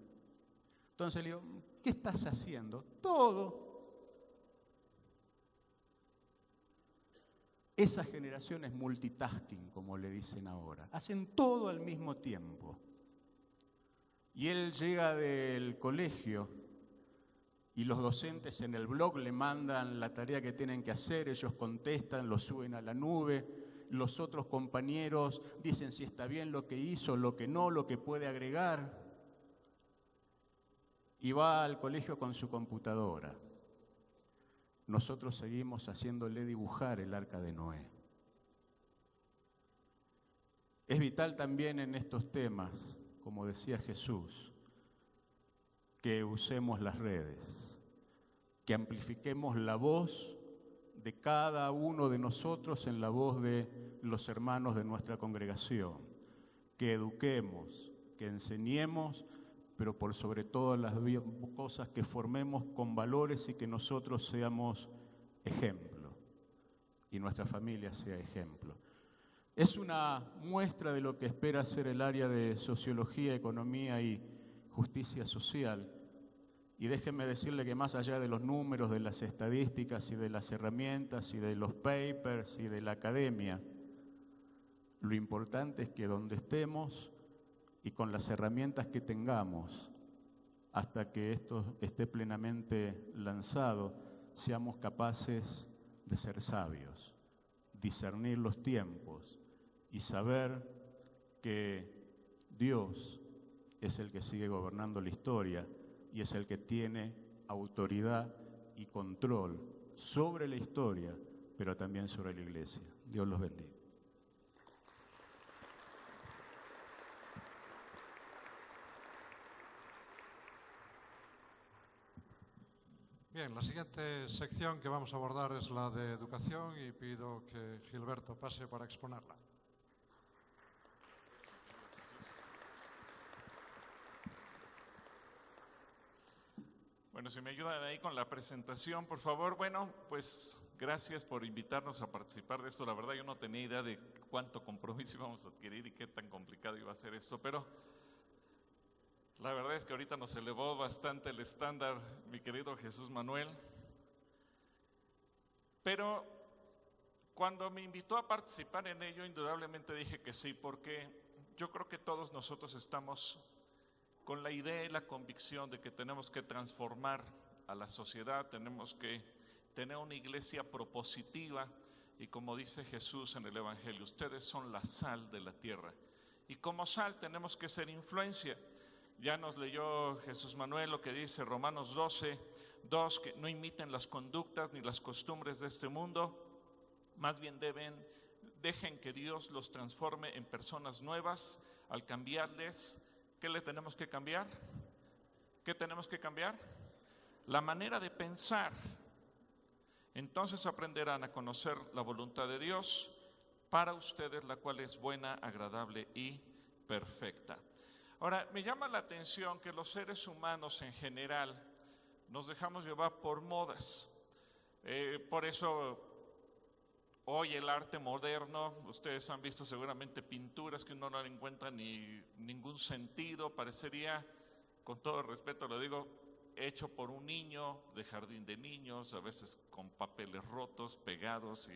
Entonces le digo, ¿qué estás haciendo? Todo. Esa generación es multitasking, como le dicen ahora. Hacen todo al mismo tiempo. Y él llega del colegio y los docentes en el blog le mandan la tarea que tienen que hacer, ellos contestan, lo suben a la nube, los otros compañeros dicen si está bien lo que hizo, lo que no, lo que puede agregar. Y va al colegio con su computadora. Nosotros seguimos haciéndole dibujar el arca de Noé. Es vital también en estos temas, como decía Jesús, que usemos las redes, que amplifiquemos la voz de cada uno de nosotros en la voz de los hermanos de nuestra congregación, que eduquemos, que enseñemos, pero por sobre todas las cosas que formemos con valores y que nosotros seamos ejemplo y nuestra familia sea ejemplo. Es una muestra de lo que espera ser el área de Sociología, Economía y Justicia Social. Y déjenme decirle que más allá de los números, de las estadísticas y de las herramientas y de los papers y de la academia, lo importante es que donde estemos y con las herramientas que tengamos, hasta que esto esté plenamente lanzado, seamos capaces de ser sabios, discernir los tiempos y saber que Dios es el que sigue gobernando la historia y es el que tiene autoridad y control sobre la historia, pero también sobre la iglesia. Dios los bendiga. Bien, la siguiente sección que vamos a abordar es la de educación y pido que Gilberto pase para exponerla. Bueno, si me ayudan ahí con la presentación, por favor. Bueno, pues gracias por invitarnos a participar de esto. La verdad yo no tenía idea de cuánto compromiso íbamos a adquirir y qué tan complicado iba a ser esto, pero la verdad es que ahorita nos elevó bastante el estándar, mi querido Jesús Manuel. Pero cuando me invitó a participar en ello, indudablemente dije que sí, porque yo creo que todos nosotros estamos con la idea y la convicción de que tenemos que transformar a la sociedad, tenemos que tener una iglesia propositiva y como dice Jesús en el Evangelio, ustedes son la sal de la tierra y como sal tenemos que ser influencia. Ya nos leyó Jesús Manuel lo que dice Romanos 12:2, que no imiten las conductas ni las costumbres de este mundo, más bien dejen que Dios los transforme en personas nuevas al cambiarles. ¿Qué le tenemos que cambiar? ¿Qué tenemos que cambiar? La manera de pensar. Entonces aprenderán a conocer la voluntad de Dios para ustedes, la cual es buena, agradable y perfecta. Ahora, me llama la atención que los seres humanos en general nos dejamos llevar por modas. Por eso hoy el arte moderno, ustedes han visto seguramente pinturas que uno no le encuentra ni ningún sentido, parecería, con todo respeto lo digo, hecho por un niño de jardín de niños, a veces con papeles rotos, pegados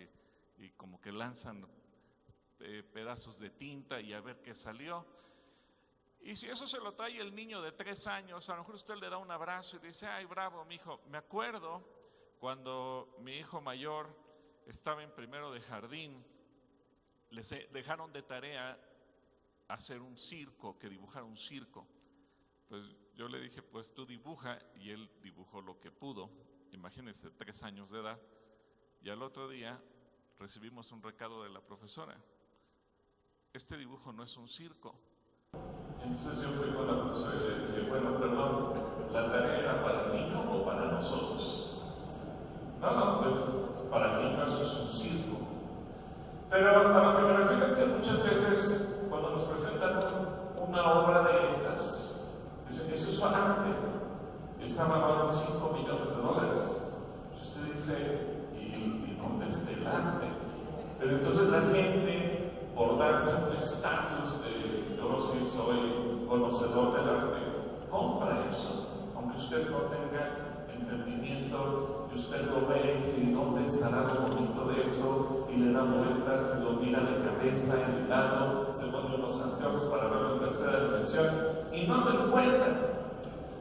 y como que lanzan pedazos de tinta y a ver qué salió. Y si eso se lo trae el niño de 3 años, a lo mejor usted le da un abrazo y dice, ay, bravo, mi hijo. Me acuerdo cuando mi hijo mayor estaba en primero de jardín, les dejaron de tarea hacer un circo, que dibujara un circo. Pues yo le dije, pues tú dibuja, y él dibujó lo que pudo. Imagínense, 3 años de edad. Y al otro día recibimos un recado de la profesora. Este dibujo no es un circo. Entonces yo fui con la profesora y le dije, bueno, perdón, ¿la tarea era para el niño o para nosotros? No, pues para el niño eso es un circo. Pero a lo que me refiero es que muchas veces cuando nos presentan una obra de esas, dicen, eso es arte, está valorado en $5 millones. Y usted dice, ¿y dónde está el arte? Pero entonces la gente, por darse un estatus de yo sí soy conocedor del arte, compra eso, aunque usted no tenga entendimiento, y usted lo ve y dice, ¿dónde estará lo bonito de eso? Y le da vueltas, se lo mira de cabeza, en el lado, se pone los anteojos para verlo en tercera dimensión y no lo encuentra.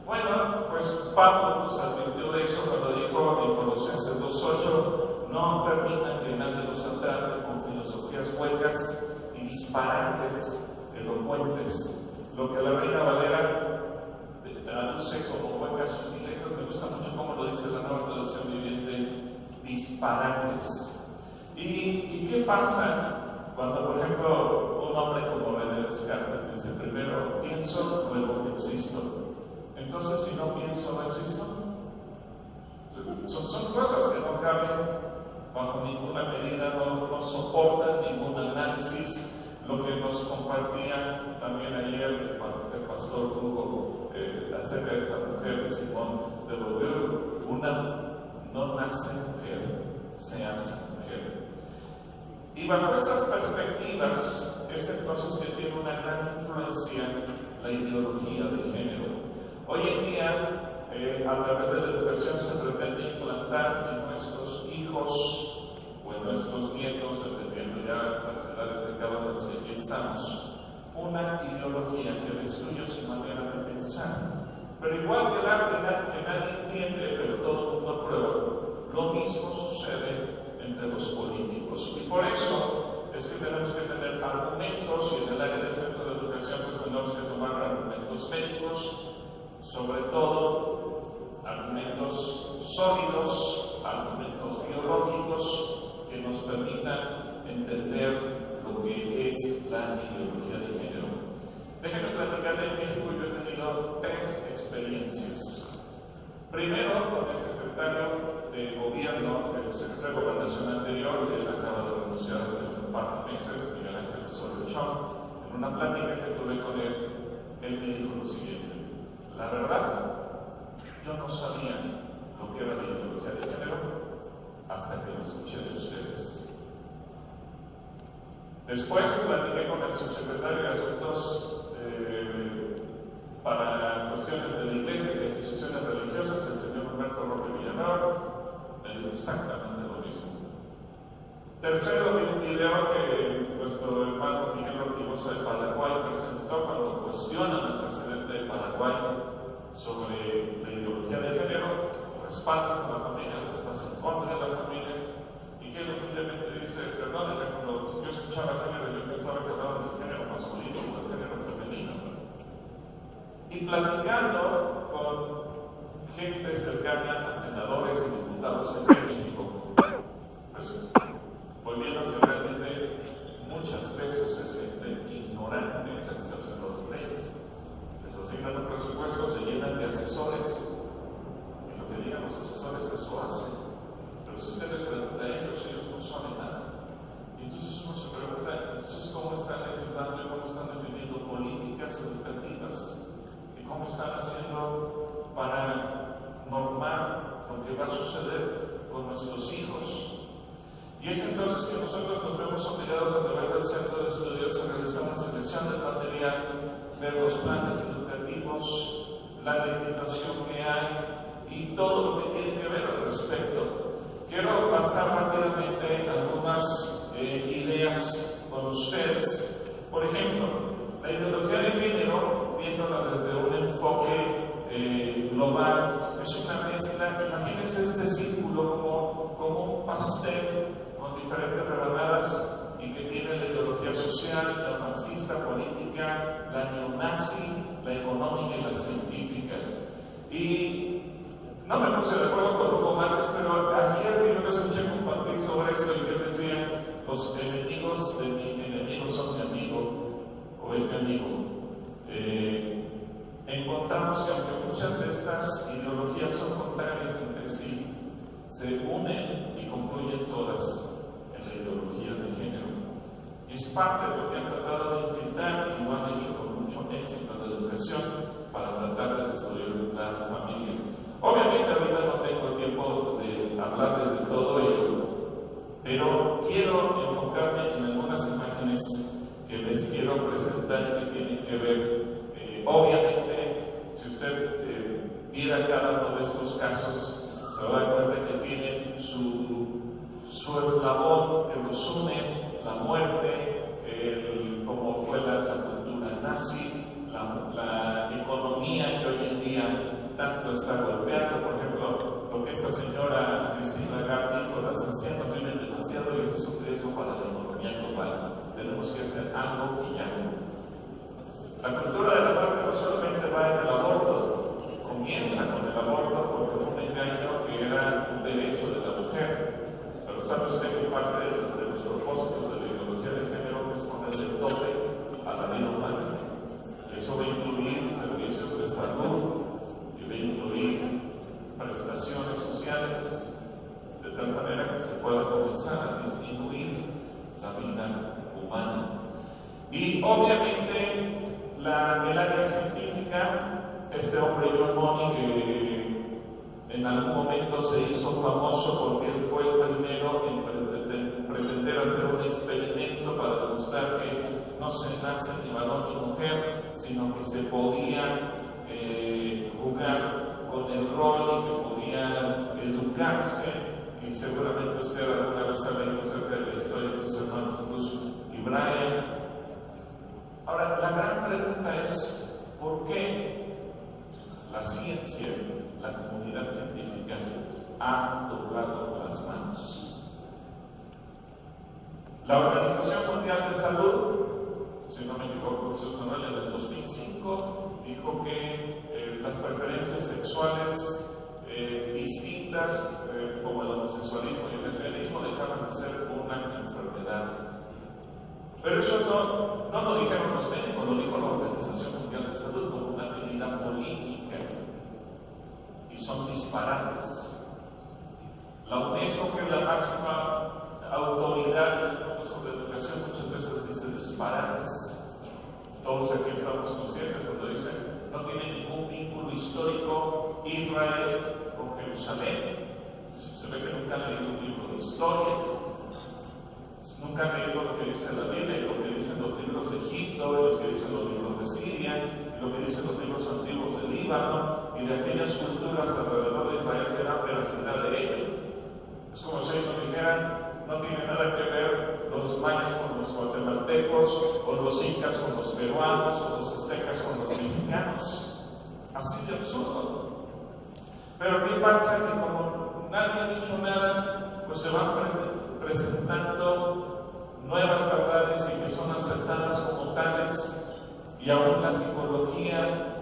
Bueno, pues Pablo nos advirtió de eso cuando dijo en Colosenses 2:8, no permitan que nadie los atrape con filosofías huecas y disparates elocuentes. Lo que la Reina Valera traduce como huecas sutilezas, me gusta mucho cómo lo dice la Nueva Traducción Viviente, disparates. ¿Y qué pasa cuando, por ejemplo, un hombre como René Descartes dice, primero pienso, luego existo? Entonces, si no pienso, no existo. Son cosas que no caben bajo ninguna medida, no soportan ningún análisis. Lo que nos compartía también ayer el pastor Hugo acerca de esta mujer de Simón de Beauvoir, no nace mujer, se hace mujer. Y bajo estas perspectivas es entonces que tiene una gran influencia la ideología de género. Hoy en día, a través de la educación se pretende implantar en nuestros hijos o en nuestros nietos, dependiendo ya las edades de cada uno de los que aquí estamos, una ideología que destruye su manera de pensar. Pero igual que el arte que nadie entiende, pero todo el mundo aprueba, lo mismo sucede entre los políticos. Y por eso es que tenemos que tener argumentos, y en el área del centro de educación pues tenemos que tomar argumentos médicos, sobre todo argumentos sólidos, argumentos biológicos que nos permitan entender lo que es la ideología de género. Déjenme platicar de México. Yo he tenido 3 experiencias. Primero con el secretario de gobierno, el secretario de gobernación anterior, él acaba de renunciar hace un par de meses, Miguel Ángel Osorio Chong. En una plática que tuve con él me dijo lo siguiente: la verdad, yo no sabía lo que era la ideología de género hasta que lo escuché de ustedes. Después platiqué con el subsecretario de Asuntos para cuestiones de la Iglesia y de asociaciones religiosas, el señor Humberto Roque Villanueva, me dijo exactamente lo mismo. Tercero, vi un video que nuestro hermano Miguel Ortigosa de Paraguay presentó cuando cuestionan al presidente de Paraguay sobre la ideología de género. Respaldas a la familia, estás en contra de la familia, y que él humildemente dice, perdónenme, cuando yo escuchaba género yo pensaba que hablaban del género masculino o del género femenino. Y platicando con gente cercana a senadores y diputados en México, pues volvieron que realmente muchas veces es gente ignorante en la estación de las leyes. Les asignan un presupuesto, se llenan de asesores, y lo que digan los asesores eso hacen. Pero si usted les pregunta a ellos no saben nada. Y entonces uno se pregunta, entonces ¿cómo están legislando y cómo están definiendo políticas educativas? ¿Y cómo están haciendo para normar lo que va a suceder con nuestros hijos? Y es entonces que nosotros nos vemos obligados a través del centro de estudios a realizar una selección del material, ver los planes educativos, la legislación que hay y todo lo que tiene que ver al respecto. Quiero pasar rápidamente algunas ideas con ustedes. Por ejemplo, la ideología de género, viéndola desde un enfoque global, es una mezcla. Imagínense este círculo como un pastel con diferentes rebanadas y que tiene la ideología social, la marxista, política, la neonazi, la económica y la científica. Y no me puse de acuerdo con Hugo Márquez, pero ayer que yo lo escuché compartir sobre esto, y que decía: los enemigos de mi enemigo son mi amigo, o es mi amigo. Encontramos que aunque muchas de estas ideologías son contrarias entre sí, se unen y confluyen todas en la ideología de género. Y es parte de lo que han tratado de infiltrar y lo han hecho con mucho éxito en la educación para tratar de destruir la familia. Obviamente ahorita no tengo tiempo de hablarles de todo ello, pero quiero enfocarme en algunas imágenes que les quiero presentar y que tienen que ver. Obviamente, si usted viera cada uno de estos casos, se va a dar cuenta que tienen su eslabón que los une: la muerte, como fue la cultura nazi, la economía que hoy en día tanto está golpeando. Por ejemplo, lo que esta señora Christine Lagarde dijo: las ancianas viven demasiado y eso es un riesgo para la economía global. Tenemos que hacer algo y ya. La cultura de la muerte no solamente va en el aborto, comienza con el aborto porque fue un engaño que era un derecho de la mujer. Pero sabes que parte de los propósitos de la ideología de género es ponerle tope a la vida humana. Eso va a incluir servicios de salud, que va a incluir prestaciones sociales, de tal manera que se pueda comenzar a disminuir la vida humana. Y obviamente el área científica, este hombre John Money, que en algún momento se hizo famoso porque él fue el primero en pretender hacer un experimento para demostrar que no se nace ni varón ni mujer, sino que se podía jugar con el rol y que podía educarse. Y seguramente usted alguna vez ha leído acerca de la historia de estos hermanos Bruce y Brian. Ahora, la gran pregunta es: ¿por qué la ciencia, la comunidad científica, ha doblado las manos? La Organización Mundial de Salud, si no me equivoco, Jesús Manuel, en el 2005 dijo que las preferencias sexuales distintas, como el homosexualismo y el lesbianismo, dejaban de ser una enfermedad. Pero eso no lo dijeron los médicos, lo dijo la Organización Mundial de Salud como una medida política. Y son disparates. La UNESCO, que es la máxima autoridad en el mundo sobre educación, muchas veces dice disparates. Todos aquí estamos conscientes cuando dicen: no tiene ningún vínculo histórico Israel con Jerusalén. Se ve que nunca han leído un libro de historia. Nunca han leído lo que dice la Biblia, lo que dicen los libros de Egipto, lo que dicen los libros de Siria, lo que dicen los libros antiguos del Líbano y de aquellas culturas alrededor de Israel que dan veracidad de ello. Es como si ellos dijeran: no tiene nada que ver los mayas con los guatemaltecos, o los incas con los peruanos, o los aztecas con los mexicanos. Así de absurdo. Pero ¿qué pasa? Que como nadie ha dicho nada, pues se van presentando nuevas verdades y que son aceptadas como tales, y aún la psicología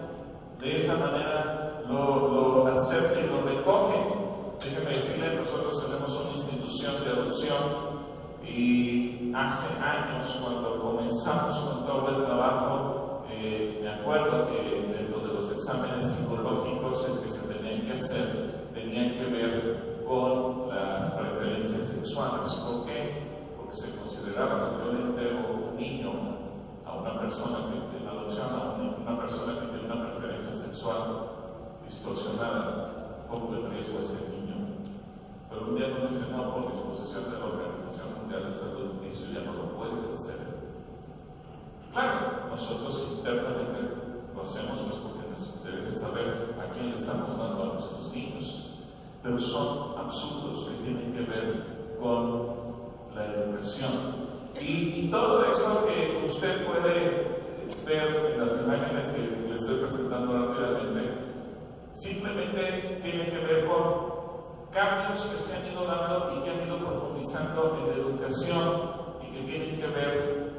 de esa manera lo acepta y lo recoge. Déjeme decirle, nosotros tenemos una institución de adopción y hace años, cuando comenzamos con todo el trabajo, me acuerdo que dentro de los exámenes psicológicos que se tenían que hacer, tenían que ver con las preferencias sexuales. ¿Por qué? Porque se consideraba, si yo le entrego un niño a una persona que en adopción, a una persona que tiene una preferencia sexual distorsionada, pongo en riesgo a ese niño. Pero un día nos dicen: no, por disposición de la Organización Mundial de Salud, eso ya no lo puedes hacer. Claro, nosotros internamente lo hacemos pues porque debes de saber a quién le estamos dando a nuestros niños, pero son absurdos que tienen que ver con la educación. Y todo eso que usted puede ver en las imágenes que le estoy presentando rápidamente, simplemente tiene que ver con cambios que se han ido dando y que han ido profundizando en la educación y que tienen que ver,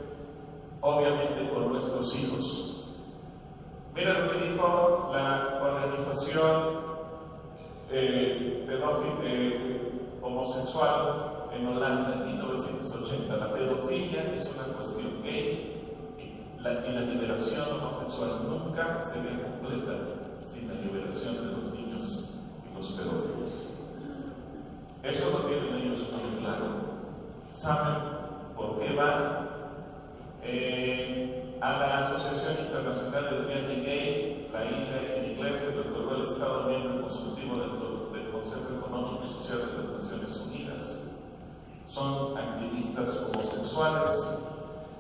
obviamente, con nuestros hijos. Mira lo que dijo la organización homosexual en Holanda en 1980. La pedofilia es una cuestión gay y la liberación homosexual nunca sería completa sin la liberación de los niños y los pedófilos. Eso lo tienen ellos muy claro. Saben por qué van a la Asociación Internacional Lesbiana y Gay, la ILGA en inglés, el otorgó el Estado miembro consultivo del Consejo Económico y Social de las Naciones Unidas. Son activistas homosexuales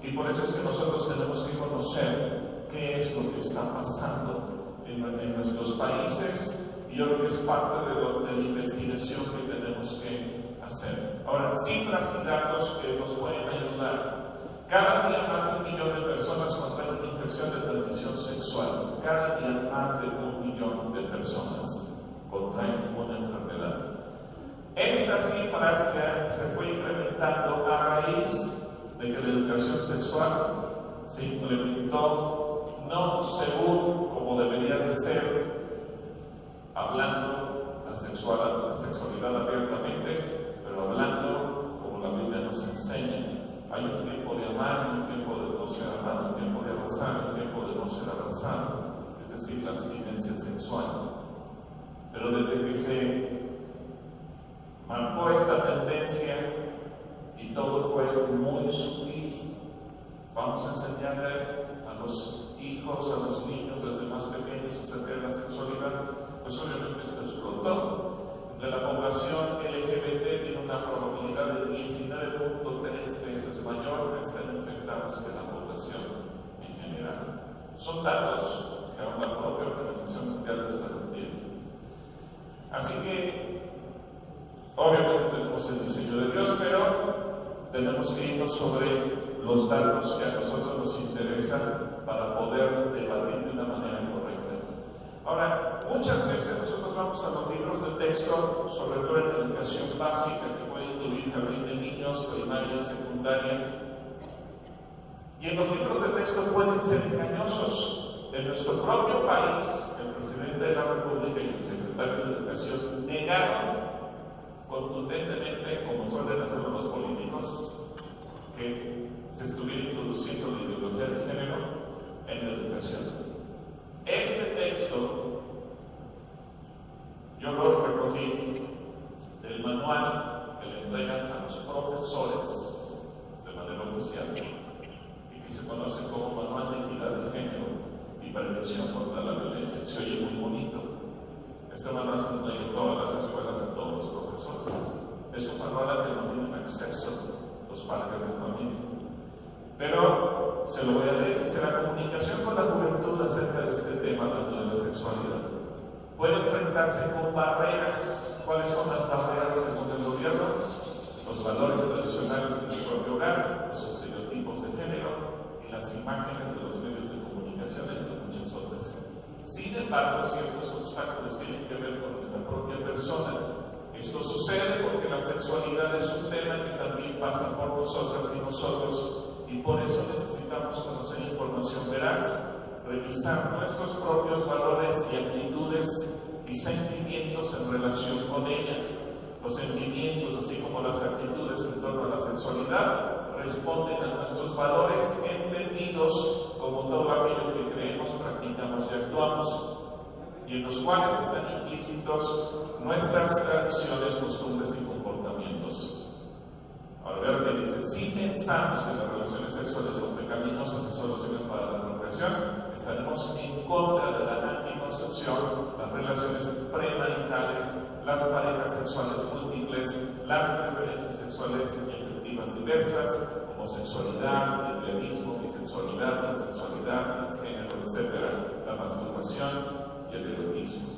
y por eso es que nosotros tenemos que conocer qué es lo que está pasando en nuestros países, y yo creo que es parte de la investigación que tenemos que hacer. Ahora, cifras y datos que nos pueden ayudar. Cada día más de 1 millón de personas contraen una infección de transmisión sexual. Cada día más de 1 millón de personas contraen una enfermedad. Esta cifra se fue incrementando a raíz de que la educación sexual se implementó no según como debería de ser, hablando la sexualidad abiertamente, pero hablando como la Biblia nos enseña. Hay un tiempo de amar, un tiempo de no ser amado, un tiempo de abrazar, un tiempo de no ser abrazado, es decir, la abstinencia sexual. Pero desde que se marcó esta tendencia y todo fue muy sutil, vamos a enseñarle a los hijos, a los niños desde más pequeños acerca de la sexualidad, pues obviamente esto explotó. De la población LGBT tiene una probabilidad de 19.3 veces mayor de estar infectados que la población en general. Son datos que aún la propia Organización Mundial de Salud tiene. Así que, obviamente tenemos el diseño de Dios, pero tenemos que irnos sobre los datos que a nosotros nos interesan para poder debatir de una manera correcta. Ahora, muchas veces nosotros vamos a los libros de texto, sobre todo en la educación básica, que puede incluir jardín de niños, primaria, secundaria, y en los libros de texto pueden ser engañosos. En nuestro propio país, el presidente de la República y el secretario de Educación negaron contundentemente, como suelen hacer los políticos, que se estuviera introduciendo la ideología de género en la educación. Este texto yo lo recogí del manual que le entregan a los profesores de manera oficial y que se conoce como Manual de Equidad de Género y Prevención contra la Violencia. Se oye muy bonito. Este manual se entrega en todas las escuelas a todos los profesores. Es un manual al que no tienen acceso los padres de familia. Pero se lo voy a leer. Dice: la comunicación con la juventud acerca de este tema, tanto de la sexualidad, puede enfrentarse con barreras. ¿Cuáles son las barreras según el gobierno? Los valores tradicionales en el propio hogar, los estereotipos de género y las imágenes de los medios de comunicación, entre muchas otras. Sin embargo, ciertos obstáculos tienen que ver con nuestra propia persona. Esto sucede porque la sexualidad es un tema que también pasa por nosotras y nosotros, y por eso necesitamos conocer información veraz, revisar nuestros propios valores y actitudes y sentimientos en relación con ella. Los sentimientos, así como las actitudes en torno a la sexualidad, responden a nuestros valores entendidos como todo aquello que creemos, practicamos y actuamos, y en los cuales están implícitos nuestras tradiciones, costumbres y comportamientos. Ahora vea lo que dice: si pensamos que las relaciones sexuales son pecaminosas y solo sirven para la procreación, estaremos en contra de la anticoncepción, las relaciones premaritales, las parejas sexuales múltiples, las preferencias sexuales y afectivas diversas, homosexualidad, lesbianismo, bisexualidad, transexualidad, transgénero, etc., la masturbación y el erotismo.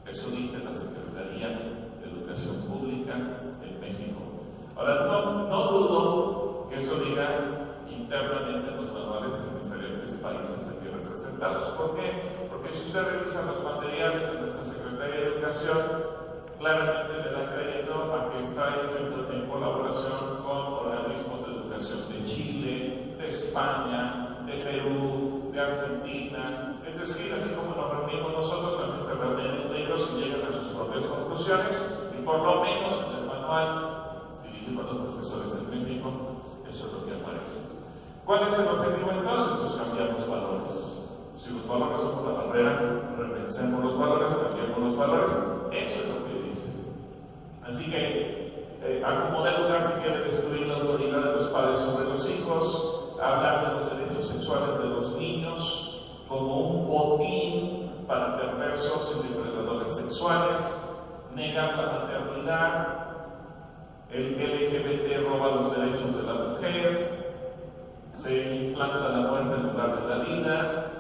Eso dice la Secretaría de Educación Pública en México. Ahora, no dudo porque eso diga internamente en los manuales en diferentes países aquí representados. ¿Por qué? Porque si usted revisa los materiales de nuestra Secretaría de Educación, claramente le da crédito a que está hecho en colaboración con organismos de educación de Chile, de España, de Perú, de Argentina. Es decir, así como nos reunimos nosotros, también se reúnen entre ellos y llegan a sus propias conclusiones, y por lo menos en el manual dirigido a los profesores en México, eso es lo que aparece. ¿Cuál es el objetivo entonces? Pues cambiamos valores. Si los valores son la barrera, repensemos los valores, cambiemos los valores. Eso es lo que dice. Así que, a como de lugar, si quiere destruir la autoridad de los padres sobre los hijos, hablar de los derechos sexuales de los niños como un botín para perversos y depredadores sexuales, negar la maternidad, el LGBT roba los derechos de la mujer, se implanta la muerte en lugar de la vida,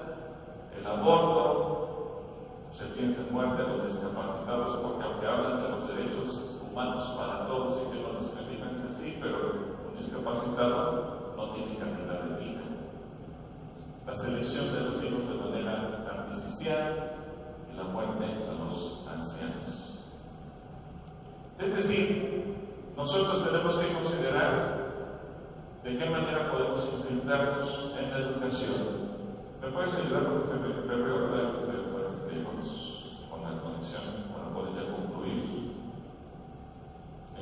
el aborto, se piensa en muerte a los discapacitados, porque aunque hablan de los derechos humanos para todos y que no discriminan, sí, pero un discapacitado no tiene calidad de vida. La selección de los hijos de manera artificial y la muerte a los ancianos. Es decir, nosotros tenemos que considerar de qué manera podemos infiltrarnos en la educación. ¿Me puedes ayudar porque se me con la conexión para poder ya concluir? Sí.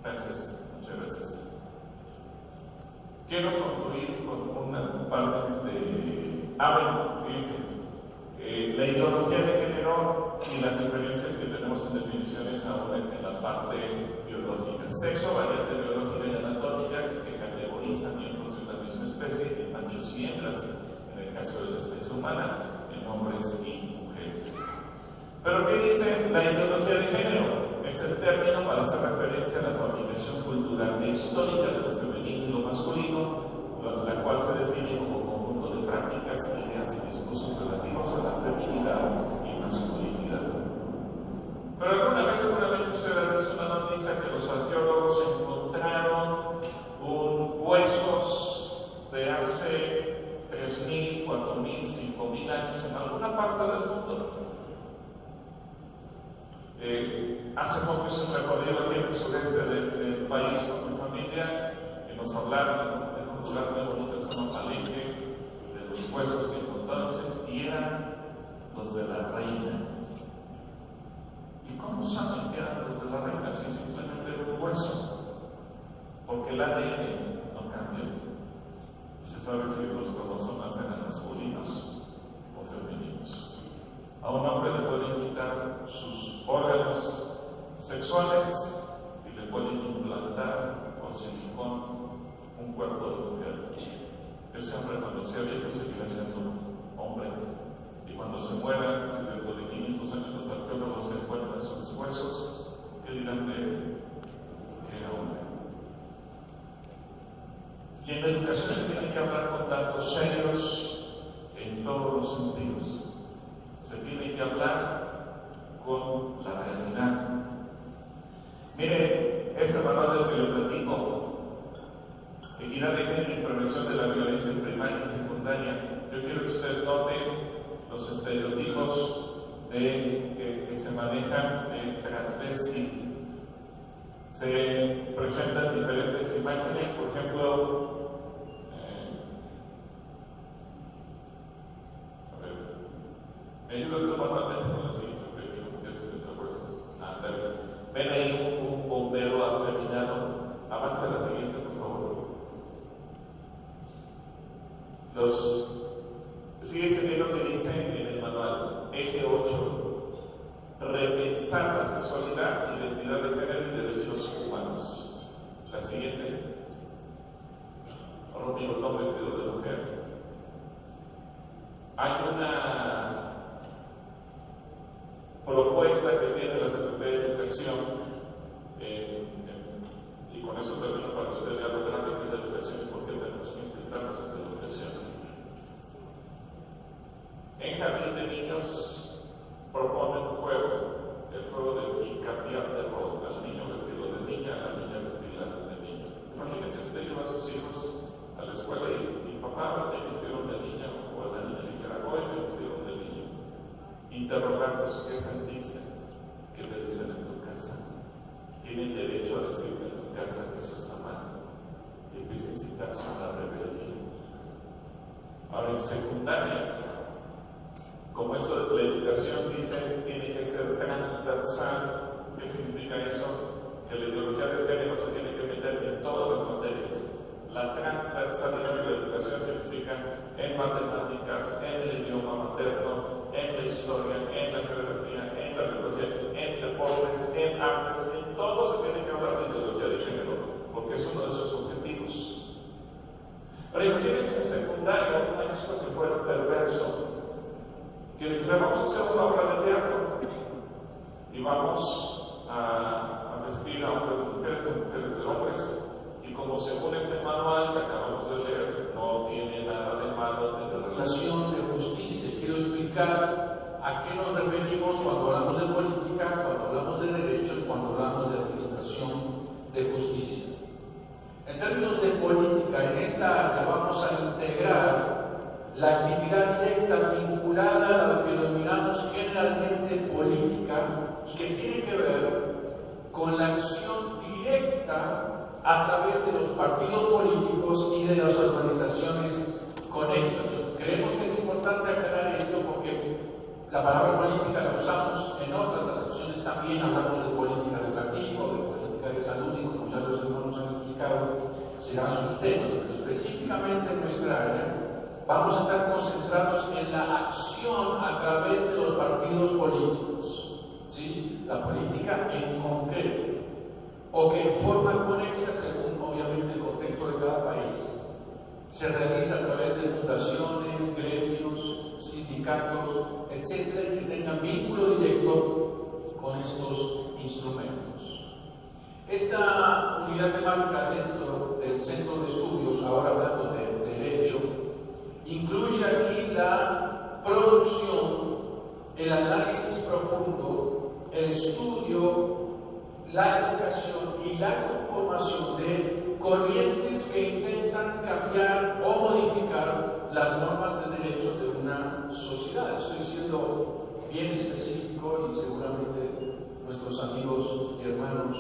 Gracias, muchas gracias. Quiero concluir con un par de fíjense, la ideología de género y las diferencias que tenemos en definiciones ahora en la parte biológica. Sexo, variante biológica y anatómica que categoriza miembros de una misma especie, en machos y hembras, en el caso de la especie humana, en hombres y mujeres. Pero ¿qué dice la ideología de género? Es el término para hacer referencia a la fabricación cultural e histórica de lo femenino y lo masculino, la cual se define como conjunto de prácticas, ideas y discursos relativos a la feminidad y masculinidad. Pero alguna vez seguramente usted ha visto una noticia que los arqueólogos encontraron huesos de hace 3.000, 4.000, 5.000 años en alguna parte del mundo. Hace poco hice un recorrido aquí en el sureste del país con mi familia y nos hablaron en un lugar muy bonito que se llama Palenque de los huesos que encontraron y eran los de la reina. ¿Y cómo saben que eran los de la reina si simplemente era un hueso? Porque el ADN no cambia. Se sabe si los cromosomas eran masculinos o femeninos. A un hombre le pueden quitar sus órganos sexuales y le pueden implantar con silicón un cuerpo de mujer. Ese hombre cuando sea viejo seguirá siendo hombre. Y cuando se muera, si dentro de 500 años los arqueólogos encuentran sus huesos, ¿qué dirán de él? Que era hombre. Y en la educación se tiene que hablar con datos serios en todos los sentidos. Se tiene que hablar con la realidad. Miren, este manual del que le platico, Equidad de Género y Prevención de la Violencia en Primaria y Secundaria, yo quiero que usted note los estereotipos que se manejan transversal. Se presentan diferentes imágenes, por ejemplo, me ayudas normalmente con la siguiente, porque se me ocurre. Ven ahí un bombero afeminado. Avanza a la siguiente, por favor. Fíjense bien lo que dice en el manual, eje 8, repensar la sexualidad, identidad de género y derechos humanos. La siguiente, Romeo vestido de mujer. Hay una propuesta que tiene la Secretaría de Educación, y con eso termino para usted ya lo grande que es la educación, porque tenemos que infiltrarnos en la educación. En Jardín de Niños proponen un juego imagínese, usted lleva a sus hijos a la escuela y papá, ¿me vistieron de niña? O a la niña le dijera, hoy me vistieron de niño. Interrogarlos, ¿qué sentiste? ¿Qué te dicen en tu casa? Tienen derecho a decirte en tu casa que eso está mal. Y empieza a incitarse a la rebeldía. Ahora en secundaria, como esto de la educación dice, tiene que ser transversal. ¿Qué significa eso? Que la ideología de género se tiene que meter en todas las materias. La transversalidad de la educación significa en matemáticas, en el idioma materno, en la historia, en la geografía, en la biología, en deportes, en artes, en todo se tiene que hablar de ideología de género, porque es uno de sus objetivos. Ahora imagínense en secundario, esto que fuera perverso, que dijera, vamos a hacer una obra de teatro y vamos a vestir a hombres de mujeres de hombres. Y como según este manual que acabamos de leer, no tiene nada de malo de la relación de justicia. Quiero explicar a qué nos referimos cuando hablamos de política, cuando hablamos de derecho y cuando hablamos de administración de justicia. En términos de política, en esta área vamos a integrar la actividad directa vinculada a lo que denominamos generalmente política y que tiene que ver con la acción directa a través de los partidos políticos y de las organizaciones conexas. Creemos que es importante aclarar esto porque la palabra política la usamos en otras acepciones también, hablamos de política educativa, de política de salud y como ya los hermanos han explicado, serán sus temas, pero específicamente en nuestra área vamos a estar concentrados en la acción a través de los partidos políticos, ¿sí? La política en concreto, o que en forma conexa, según obviamente el contexto de cada país, se realiza a través de fundaciones, gremios, sindicatos, etcétera, y que tengan vínculo directo con estos instrumentos. Esta unidad temática dentro del Centro de Estudios, ahora hablando de Derecho, incluye aquí la producción, el análisis profundo, el estudio, la educación y la conformación de corrientes que intentan cambiar o modificar las normas de derecho de una sociedad. Estoy siendo bien específico y seguramente nuestros amigos y hermanos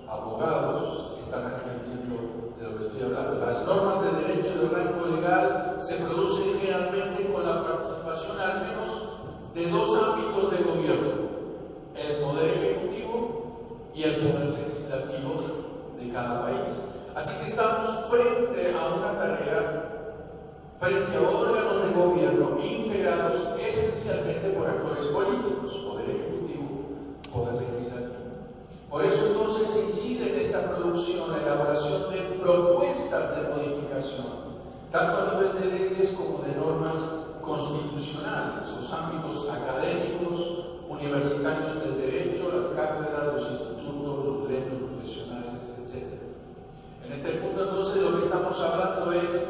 abogados están entendiendo de lo que estoy hablando. Las normas de derecho de rango legal se producen generalmente con la participación al menos de dos ámbitos de gobierno: el poder ejecutivo y el poder legislativo de cada país. Así que estamos frente a una tarea, frente a órganos de gobierno integrados esencialmente por actores políticos, poder ejecutivo, poder legislativo. Por eso entonces se incide en esta producción la elaboración de propuestas de modificación, tanto a nivel de leyes como de normas constitucionales, los ámbitos académicos, universitarios del derecho, las cátedras, los institutos, los gremios profesionales, etc. En este punto entonces lo que estamos hablando es,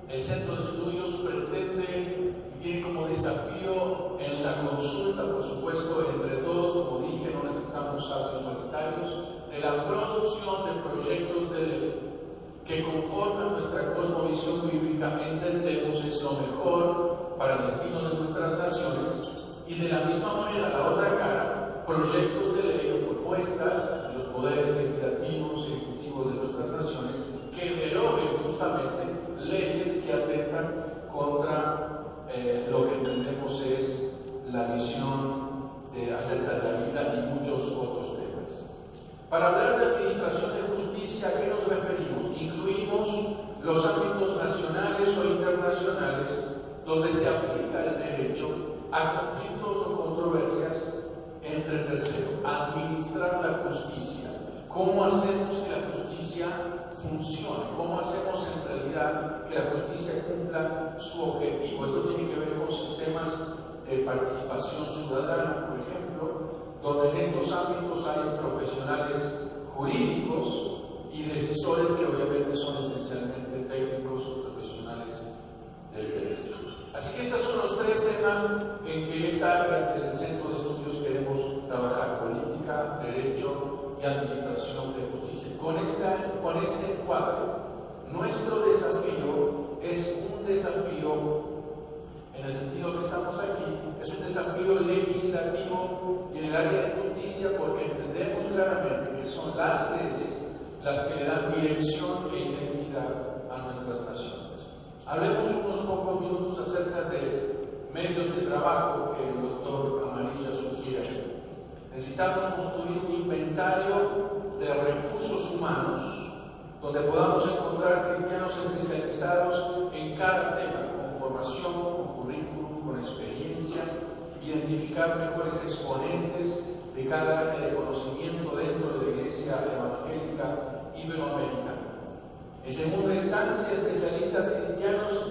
el Centro de Estudios pretende y tiene como desafío en la consulta, por supuesto, entre todos, como dije, no necesitamos sabios solitarios, de la producción de proyectos de ley que conforme a nuestra cosmovisión bíblica entendemos es lo mejor para el destino de nuestras naciones. Y de la misma manera, la otra cara, proyectos de ley o propuestas de los poderes legislativos y ejecutivos de nuestras naciones que deroguen justamente leyes que atentan contra lo que entendemos es la visión acerca de la vida y muchos otros temas. Para hablar de administración de justicia, ¿a qué nos referimos? Incluimos los ámbitos nacionales o internacionales donde se aplica el derecho a conflictos o controversias entre terceros. Administrar la justicia. ¿Cómo hacemos que la justicia funcione? ¿Cómo hacemos en realidad que la justicia cumpla su objetivo? Esto tiene que ver con sistemas de participación ciudadana, por ejemplo, donde en estos ámbitos hay profesionales jurídicos y decisores que obviamente son esencialmente técnicos o profesionales del derecho. Así que estos son los tres temas en que esta área del Centro de Estudios queremos trabajar: política, derecho y administración de justicia. Con esta con este cuadro, nuestro desafío es un desafío, en el sentido que estamos aquí, es un desafío legislativo y en el área de justicia, porque entendemos claramente que son las leyes las que le dan dirección e identidad a nuestras naciones. Hablemos unos pocos minutos acerca de medios de trabajo que el doctor Amarilla sugiere aquí. Necesitamos construir un inventario de recursos humanos donde podamos encontrar cristianos especializados en cada tema, con formación, con currículum, con experiencia, identificar mejores exponentes de cada área de conocimiento dentro de la Iglesia Evangélica Iberoamericana. En segunda instancia, especialistas cristianos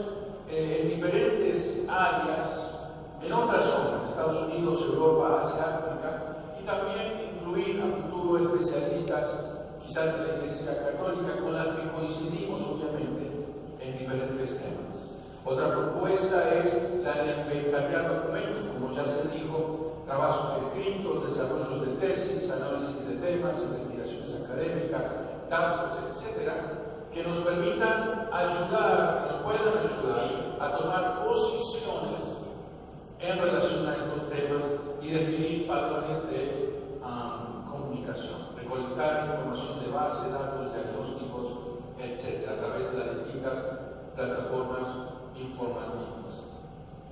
en diferentes áreas, en otras zonas, Estados Unidos, Europa, Asia, África, y también incluir a futuro especialistas, quizás de la Iglesia Católica, con las que coincidimos obviamente en diferentes temas. Otra propuesta es la de inventariar documentos, como ya se dijo, trabajos escritos, desarrollos de tesis, análisis de temas, investigaciones académicas, datos, etcétera, que nos permitan ayudar, que nos puedan ayudar a tomar posiciones en relación a estos temas y definir patrones de comunicación, recolectar información de base, datos, diagnósticos, etcétera, a través de las distintas plataformas informativas.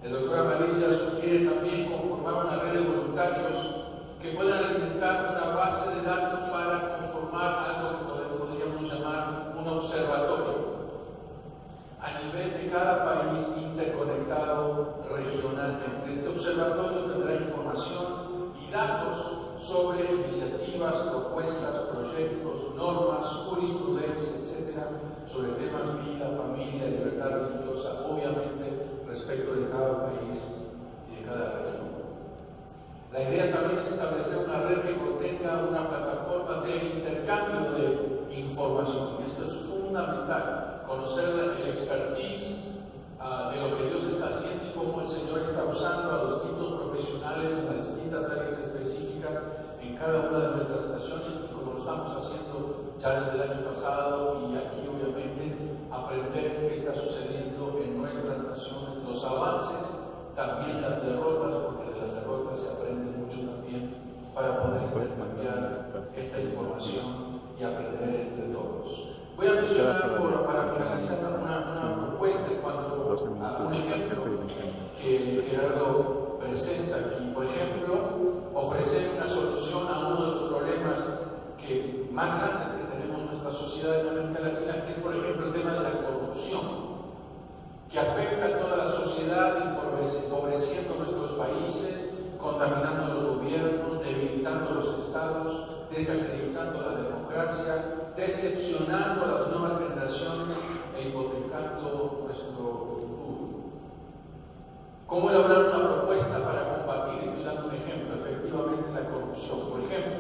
El doctor Amarilla sugiere también conformar una red de voluntarios que puedan alimentar una base de datos para conformar algo que podríamos llamar un observatorio a nivel de cada país interconectado regionalmente. Este observatorio tendrá información y datos sobre iniciativas, propuestas, proyectos, normas, jurisprudencia, etcétera, sobre temas vida, familia, libertad religiosa, obviamente respecto de cada país y de cada región. La idea también es establecer una red que contenga una plataforma de intercambio de información. Esto es fundamental, conocer el expertise de lo que Dios está haciendo y cómo el Señor está usando a los distintos profesionales en las distintas áreas específicas en cada una de nuestras naciones, y como lo estamos haciendo ya desde el año pasado y aquí obviamente aprender qué está sucediendo en nuestras naciones, los avances, también las derrotas, porque de las derrotas se aprende mucho también para poder intercambiar esta información y aprender entre todos. Voy a mencionar para finalizar una propuesta en cuanto a un ejemplo que Gerardo presenta aquí. Por ejemplo, ofrecer una solución a uno de los problemas más grandes que tenemos en nuestra sociedad en América Latina, que es, por ejemplo, el tema de la corrupción, que afecta a toda la sociedad, empobreciendo nuestros países, contaminando los gobiernos, debilitando los estados, desacreditando la democracia, decepcionando a las nuevas generaciones e hipotecando nuestro futuro. ¿Cómo elaborar una propuesta para combatir? Estoy dando un ejemplo, efectivamente, la corrupción. Por ejemplo,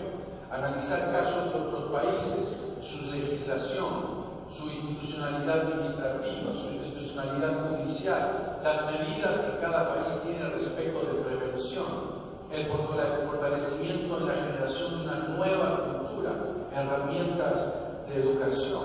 analizar casos de otros países, su legislación, su institucionalidad administrativa, su institucionalidad judicial, las medidas que cada país tiene respecto de prevención, el fortalecimiento en la generación de una nueva cultura, herramientas de educación,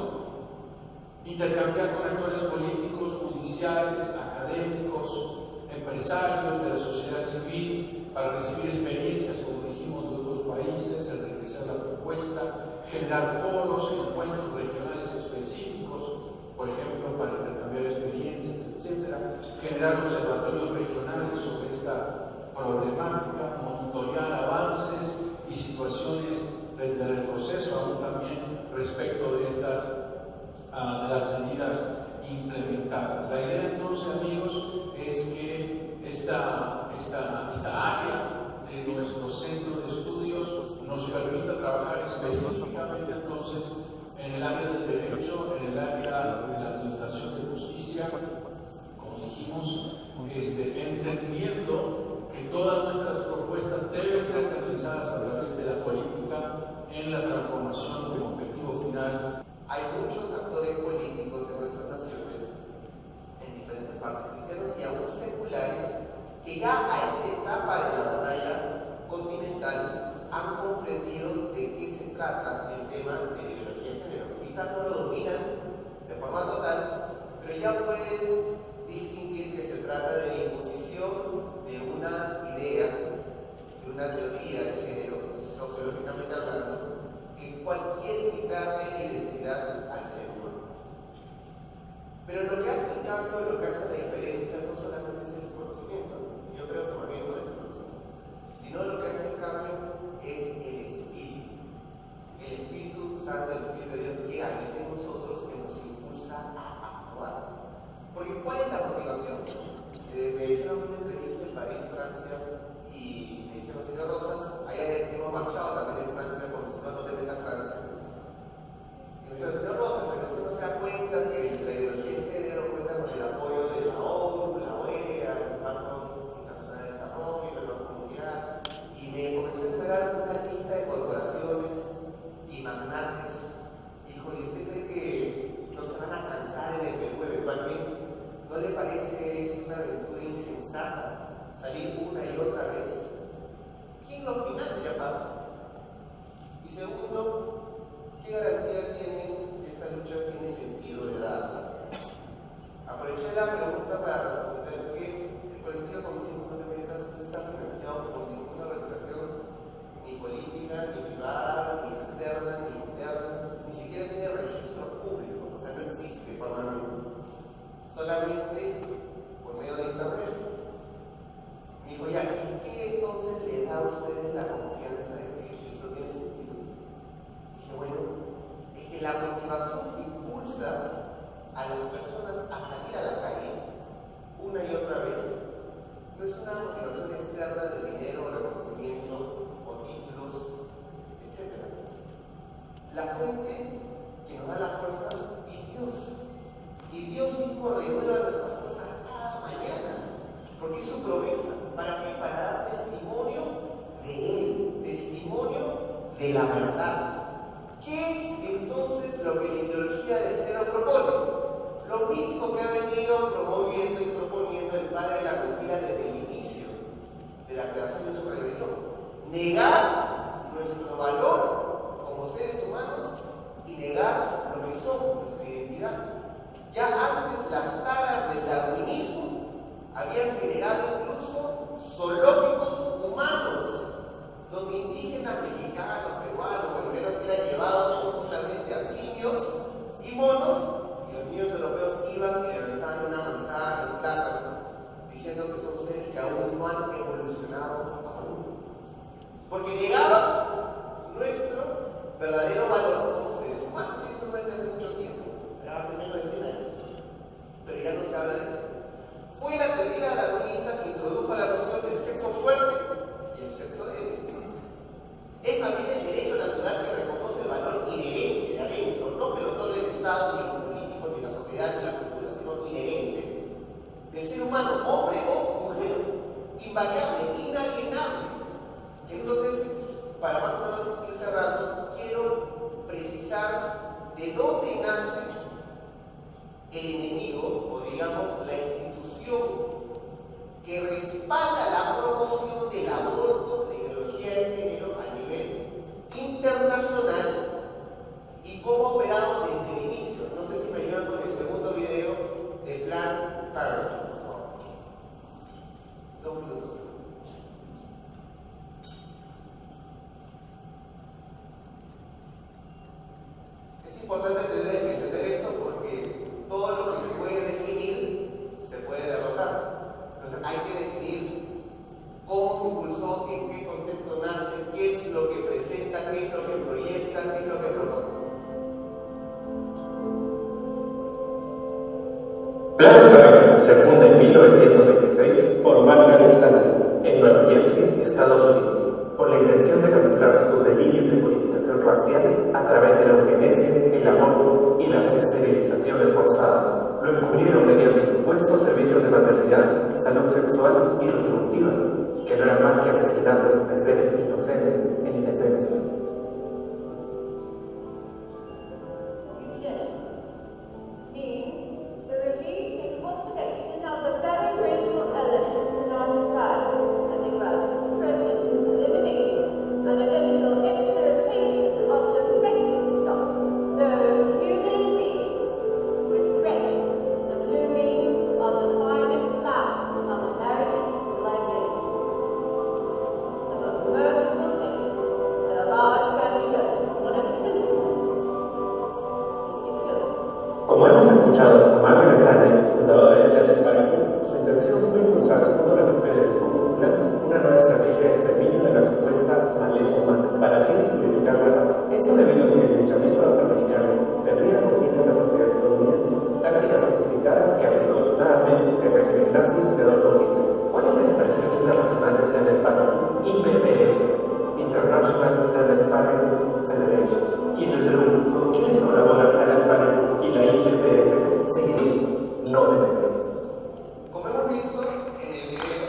intercambiar con actores políticos, judiciales, académicos, empresarios de la sociedad civil para recibir experiencias, como dijimos, de otros países, enriquecer la propuesta, generar foros, encuentros regionales específicos, por ejemplo, para intercambiar experiencias, etc. Generar observatorios regionales sobre esta problemática, monitorear avances y situaciones de retroceso, aún también respecto de las medidas implementadas. La idea entonces, amigos, es que esta área de nuestro centro de estudios nos permita trabajar específicamente entonces en el área del derecho, en el área de la administración de justicia, como dijimos, entendiendo que todas nuestras propuestas deben ser realizadas a través de la política en la transformación como objetivo final. Hay muchos actores políticos en nuestras naciones, en diferentes partes, cristianos y aún seculares, que ya a esta etapa de la batalla continental han comprendido de qué se trata el tema de la ideología de género. Quizá quizás no lo dominan de forma total, pero ya pueden distinguir que se trata de la imposición de una idea, de una teoría de género, sociológicamente hablando, que quiere quitarle la identidad al ser humano. Pero lo que hace el cambio, lo que hace la diferencia, no solamente es el conocimiento, yo creo que más bien no es el conocimiento, sino lo que hace el cambio es el Espíritu Santo, el Espíritu de Dios que habita en nosotros, que nos impulsa a actuar. Porque ¿cuál es la motivación? Me hicieron una entrevista en París, Francia, y me dijeron, señor Rosas, allá hemos marchado también en Francia, como si no te metas a Francia. Y me dijeron, señor Rosas, pero usted no se da cuenta que la ideología de género cuenta con el apoyo de la ONU, la OEA, el Banco Internacional de Desarrollo, el Banco Mundial, y me comenzó a esperar una lista de corporaciones y magnates. Dijo, ¿y usted cree que no se van a cansar en el Perú eventualmente? ¿No le parece que es una aventura insensata salir una y otra vez? ¿Quién lo financia, aparte? Y segundo, ¿qué garantía tiene que esta lucha tiene sentido de darla? Aproveché la pregunta para responder que el colectivo Comisión de Metas no está financiado por ninguna organización, ni política, ni privada, ni externa, ni interna, ni siquiera tiene registros públicos, o sea, no existe formalmente. Solamente por medio de internet. Me dijo, ya, ¿y qué entonces le da a ustedes la confianza de que eso tiene sentido? Dije, bueno, es que la motivación que impulsa a las personas a salir a la calle una y otra vez no es una motivación externa de dinero, reconocimiento o títulos, etc. La fuente que nos da la fuerza es Dios. Y Dios mismo renueva nuestras fuerzas cada mañana, porque es su promesa. ¿Para qué? Para dar testimonio de Él, testimonio de la verdad. ¿Qué es entonces lo que la ideología de género propone? Lo mismo que ha venido promoviendo y proponiendo el padre de la mentira desde el inicio de la creación de su rebelión. Negar nuestro valor como seres humanos y negar lo que somos, nuestra identidad. Ya antes las taras del darwinismo habían generado incluso zoológicos humanos, donde indígenas, mexicanos, peruanos, bolivianos eran llevados conjuntamente a simios y monos, y los niños europeos iban y le lanzaban una manzana, un plátano, diciendo que son seres que aún no han evolucionado aún. Porque negaban nuestro verdadero valor como seres humanos, y esto no es de hace mucho tiempo, hace menos de 100 años, pero ya no se habla de eso. Fue la teoría darwinista que introdujo la noción del sexo fuerte y el sexo débil. Es más bien el derecho natural que reconoce el valor inherente de adentro, no que lo otorgue el Estado, ni los políticos, ni la sociedad, ni la cultura, sino inherente del ser humano, hombre o mujer, invariable, inalienable. Entonces, para más o menos ir cerrando, quiero precisar de dónde nace el enemigo, o digamos la institución que respalda la promoción del aborto, la ideología de género a nivel internacional y cómo ha operado desde el inicio. No sé si me ayudan con el segundo video de Planned Parenthood, por favor. 2 minutos. Es importante entender esto porque todo lo que se puede definir se puede derrotar. Entonces hay que definir cómo se impulsó, en qué contexto nace, qué es lo que presenta, qué es lo que proyecta, qué es lo que propone. Planned Parenthood se funda en 1926 por Margaret Sanger en Nueva Jersey, Estados Unidos, con la intención de camuflar sus delirios de purificación racial a través de la eugenesia, el aborto y las esterilizaciones forzadas. Lo encubrieron mediante supuestos servicios de maternidad, salud sexual y reproductiva, que no eran más que asesinatos de seres inocentes e indefensos. and eventual extirpation of defective stocks, those who Como hemos escuchado a Margaret Sanger, fundadora de Planet Party, su intención fue impulsar junto a las mujeres de una nueva estrategia de exterminio de la supuesta maleza humana para así purificar la raza. Esto debido a que el linchamiento de afroamericanos perdía acogida en la sociedad estadounidense, táctica sofisticada que aplicó nuevamente el régimen nazi de Adolf Hitler. ¿Cuál es la expresión internacional de Planet Party? IPPF, International Planet Party Federation. Y en el Perú, ¿con quiénes colaboran Planet Party y la IPPF? Seguidores, no dependientes. Como hemos visto en el video,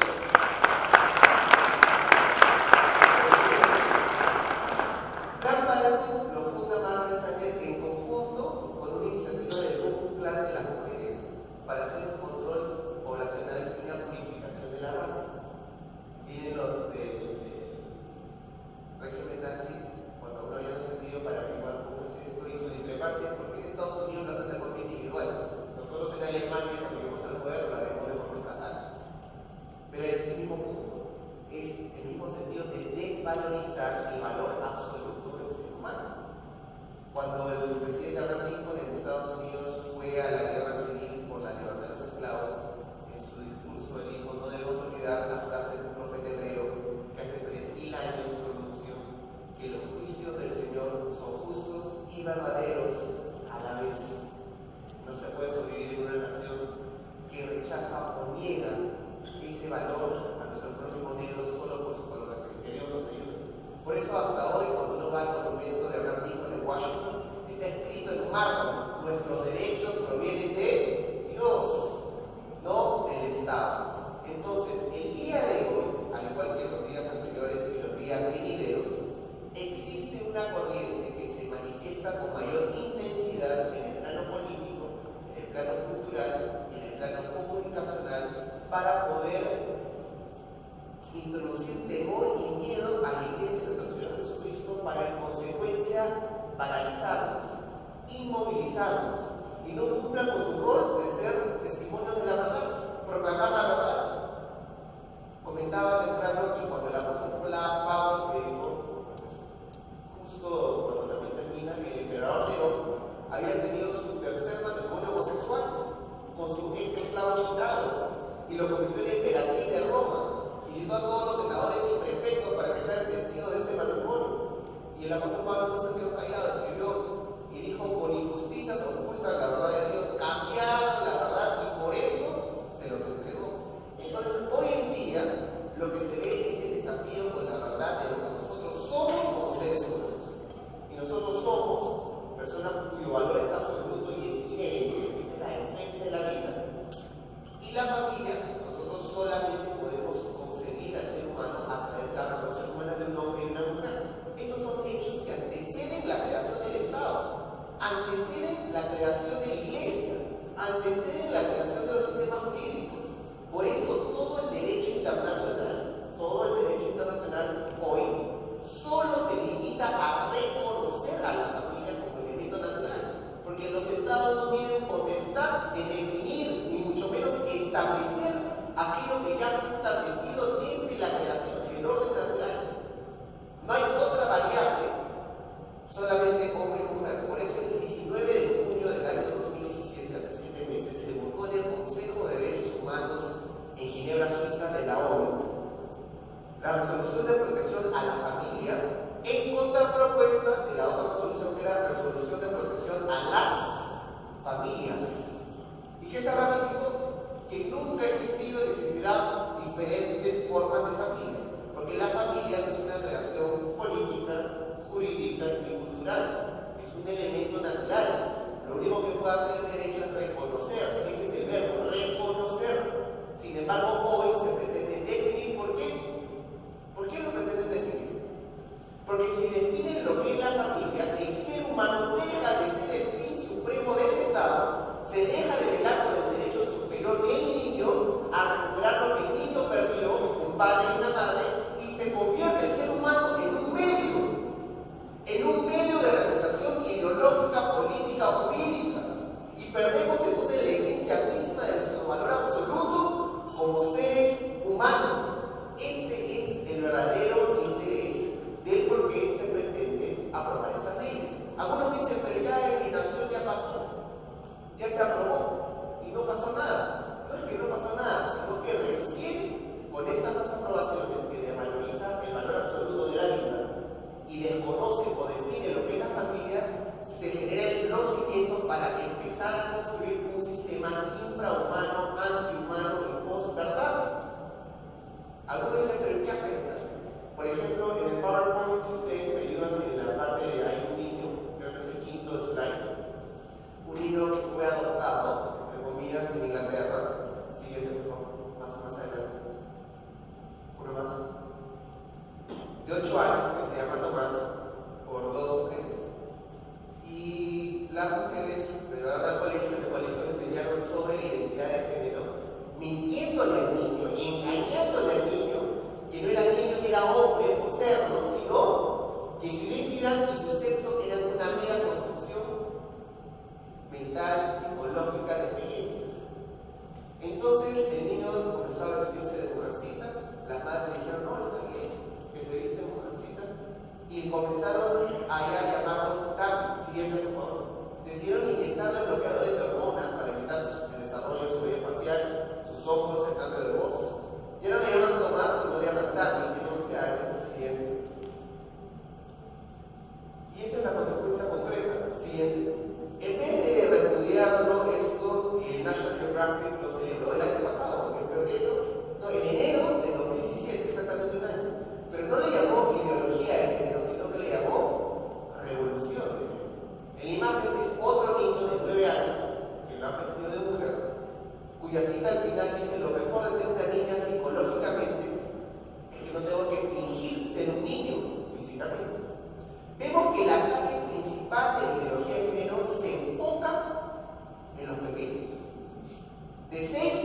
Plan Parenthood lo funda Margaret Sanger en conjunto con una iniciativa del Ku Plan de las mujeres para hacer un control poblacional y una purificación de la raza. Vienen los régimen nazi, cuando uno había ascendido para averiguar cómo es esto y su discrepancia, porque en Estados Unidos lo hacen de forma individual. Nosotros en Alemania, cuando lleguemos al poder, lo haremos de forma estatal. Pero es el mismo punto, es el mismo sentido de desvalorizar el valor absoluto del ser humano. Cuando el presidente Abraham Lincoln en Estados Unidos fue a la guerra civil por la libertad de los esclavos, en su discurso él dijo: no debemos olvidar la frase de un profeta hebreo que hace 3000 años pronunció, que los juicios del Señor son justos y verdaderos a la vez. No se puede sobrevivir en una nación que rechaza o niega ese valor a nuestro prójimo negro solo por su color de piel. Que Dios nos ayude. Por eso hasta hoy, cuando uno va al monumento de Abraham Lincoln en Washington, está escrito en mármol: nuestros derechos provienen de Dios, no del Estado. Entonces, el día de hoy, al igual que los días anteriores y los días venideros, existe una corriente que se manifiesta con mayor intensidad en el plano político, en el plano cultural y en el plano comunicacional para poder introducir temor y miedo a la Iglesia de nuestro Señor Jesucristo para en consecuencia paralizarnos, inmovilizarnos y no cumplan con su rol de ser testimonios de la verdad, proclamar la verdad. Comentaba temprano que cuando el apóstol Pablo predicó, justo cuando también termina, el emperador Nerón había tenido su tercer matrimonio homosexual con su ex esclavo Pitágoras y lo convirtió en emperatriz de Roma y citó a todos los senadores y prefectos para que sean testigos de este matrimonio. Y el apóstol Pablo no se quedó callado, escribió y dijo: con injusticias ocultan la verdad de Dios, cambiaron la verdad y por eso se los entregó. Entonces, hoy en día, lo que se ve es el desafío con la verdad de lo que nosotros somos como seres humanos. Y nosotros somos personas cuyo valor es absoluto y es inherente, es la defensa de la vida. Y la familia, nosotros solamente podemos concebir al ser humano a través de la reproducción humana de un hombre y una mujer. Estos son hechos que anteceden la creación del Estado, anteceden la creación de la Iglesia, anteceden la creación de los sistemas jurídicos. Por eso todo el derecho internacional hoy solo se limita a reconocer a la familia como elemento natural, porque los estados no tienen potestad de definir, ni mucho menos establecer aquello que ya fue establecido desde la creación, el orden natural. No hay otra variable, solamente hombre y mujer. Por eso el 19 de junio del año 2017, hace 7 meses, se votó en el Consejo de Derechos Humanos en Ginebra, Suiza, de la ONU, la resolución de protección a la familia en contrapropuesta de la otra resolución, que era la resolución de protección a las familias. ¿Y qué se ratificó? Que nunca ha existido ni existirán diferentes formas de familia, porque la familia no es una creación política, jurídica ni cultural, es un elemento natural. Lo único que puede hacer el derecho es reconocer, ese es el verbo, reconocer. Sin embargo, hoy se pretende definir. ¿Por qué? ¿Por qué lo pretenden definir? Porque si definen lo que es la familia, el ser humano deja de ser el fin supremo del Estado, se deja de velar por el derecho superior del niño a recuperar lo que el niño perdió, un padre y una madre, y se convierte el ser humano en un medio de realización ideológica, política para empezar a construir un sistema infrahumano, antihumano y post-verdad. Algunos dicen, pero ¿qué afecta? Por ejemplo, en el PowerPoint, si ustedes me ayudan en la parte de hay un niño, creo que es el quinto slide, un niño que fue adoptado, entre comillas, en Inglaterra. Siguiente, por favor, más adelante. Uno más. De 8 años, que se llama Tomás, por 2 mujeres. Y las mujeres lo llevaron al colegio, en el colegio le enseñaron sobre la identidad de género, mintiéndole al niño y engañándole al niño que no era niño ni era hombre por serlo, sino que su identidad y su sexo eran una mera construcción mental, psicológica de experiencias. Entonces el niño comenzó a vestirse de mujercita, las madres le dijeron, no, está bien, que se viste de mujercita, y comenzaron a llamarlo Tabi. Siguiente, por favor. Decidieron inyectarle bloqueadores de hormonas para evitar el desarrollo de su vello facial, sus ojos, el cambio de voz. Ya no le llaman Tomás, sino le llaman Tabi, tiene 11 años. Siguiente. Y esa es la consecuencia concreta. Siguiente. En vez de repudiarlo esto, el National Geographic lo celebró el año pasado, en enero de 2017, exactamente un año. Pero no le llamó ideología de género, sino que le llamó revolución de género. En la imagen es otro niño de 9 años, que lo han vestido de mujer, cuya cita al final dice, lo mejor de ser una niña psicológicamente es que no tengo que fingir ser un niño físicamente. Vemos que el ataque principal de la ideología de género se enfoca en los pequeños. De 6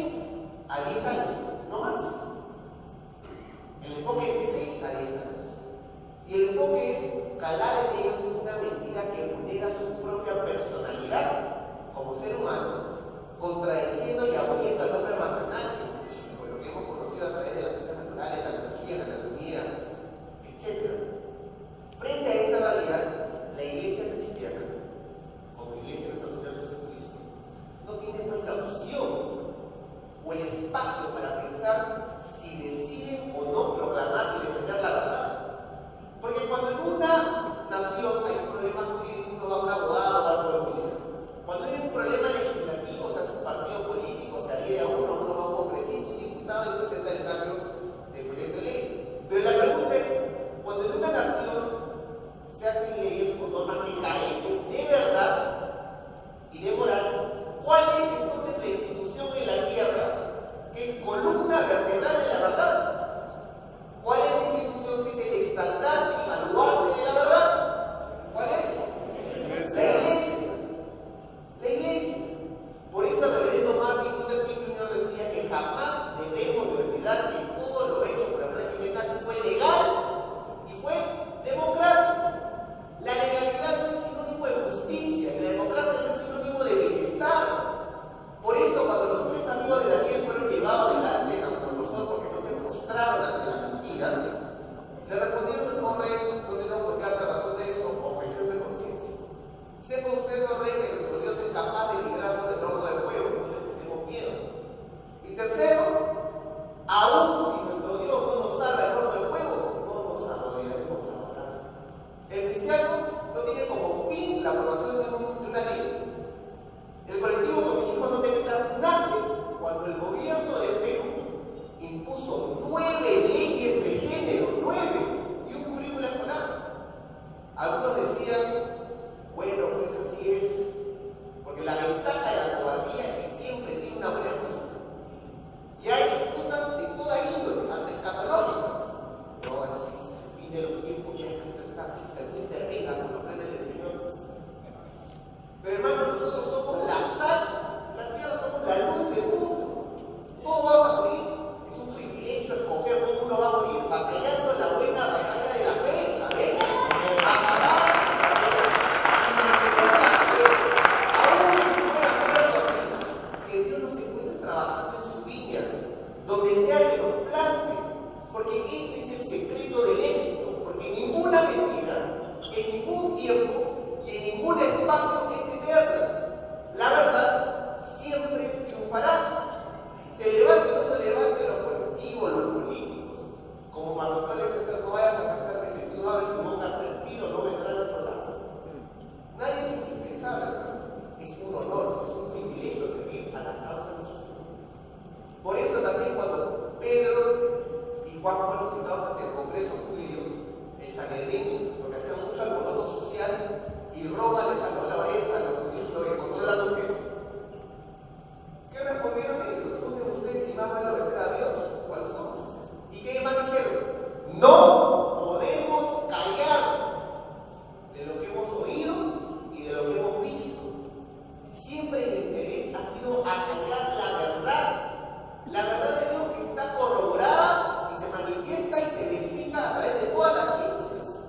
a callar la verdad de Dios que está corroborada y se manifiesta y se verifica a través de todas las ciencias.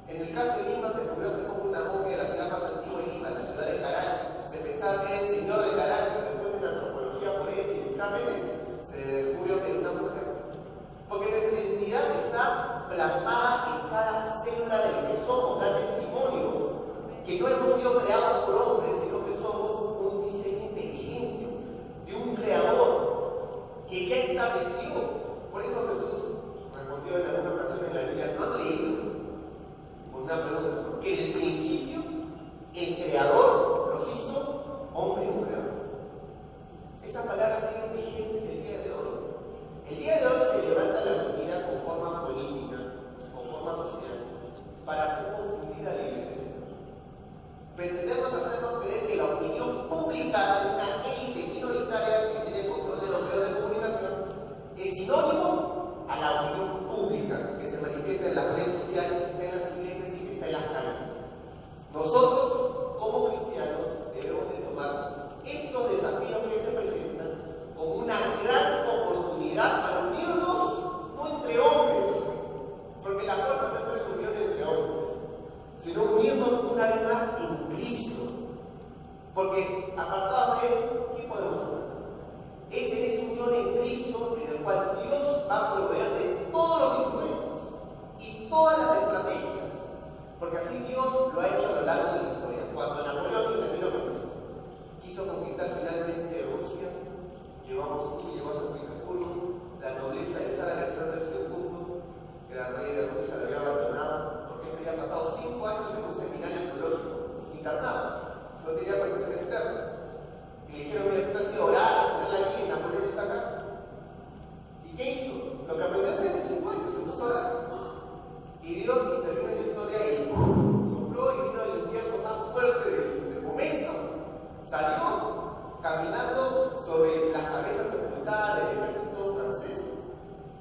En el caso de Lima se descubrió hace poco una momia de la ciudad más antigua de Lima, la ciudad de Caral. Se pensaba que era el señor de Caral, pero después en la antropología forense y de exámenes se descubrió que era una mujer. Porque nuestra identidad está plasmada en cada célula de lo que somos, da testimonio que no hemos sido creados por hombres, sino que somos un diseño inteligente de un creador que ya estableció. Por eso Jesús respondió en alguna ocasión en la Biblia: ¿no han leído? Con una pregunta, porque en el principio el creador los hizo hombre y mujer. Esas palabras siguen vigentes el día de hoy. El día de hoy se levanta la mentira con forma política, con forma social, para hacer confundir a la iglesia. Pretendemos hacernos creer que la opinión pública de una élite minoritaria que tiene control de los medios de comunicación es sinónimo a la opinión pública que se manifiesta en las redes sociales, que está en las iglesias y que está en las calles. Nosotros, como cristianos, debemos de tomar estos desafíos que se presentan como una gran oportunidad para unirnos, no entre hombres, porque la fuerza no es la unión entre hombres, sino unirnos una vez más en Cristo. Porque apartados de Él, ¿qué podemos hacer? Es en esa unión en Cristo en el cual Dios va a proveer de todos los instrumentos y todas las estrategias. Porque así Dios lo ha hecho a lo largo de la historia. Cuando Napoleón, y terminó con esto, quiso conquistar finalmente Rusia, llegó a Moscú, llegó a San Petersburgo, la nobleza de Zar Alexander II, que era rey de Rusia, lo había abandonado, porque se había pasado 5 años en un seminario teológico, internado, no tenía conexión externa. Y le dijeron: mira, tú te has ido a orar, a tenerla aquí, y Napoleón está acá. ¿Y qué hizo? Lo que aprendió a hacer en 5 años, se puso a orar. Y Dios intervino en la historia y sopló y vino el invierno más fuerte del momento. Salió caminando sobre las cabezas sepultadas del ejército francés.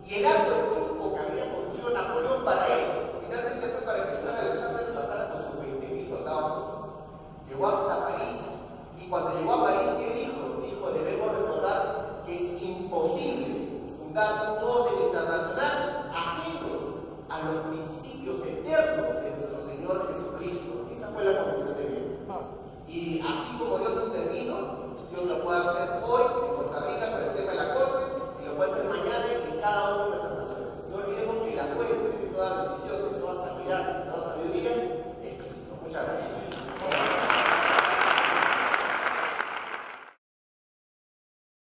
Y el arco de triunfo que había construido Napoleón para él, finalmente fue para que el Zar Alexander pasara con sus 20.000 soldados rusos. Llegó hasta París, y cuando llegó a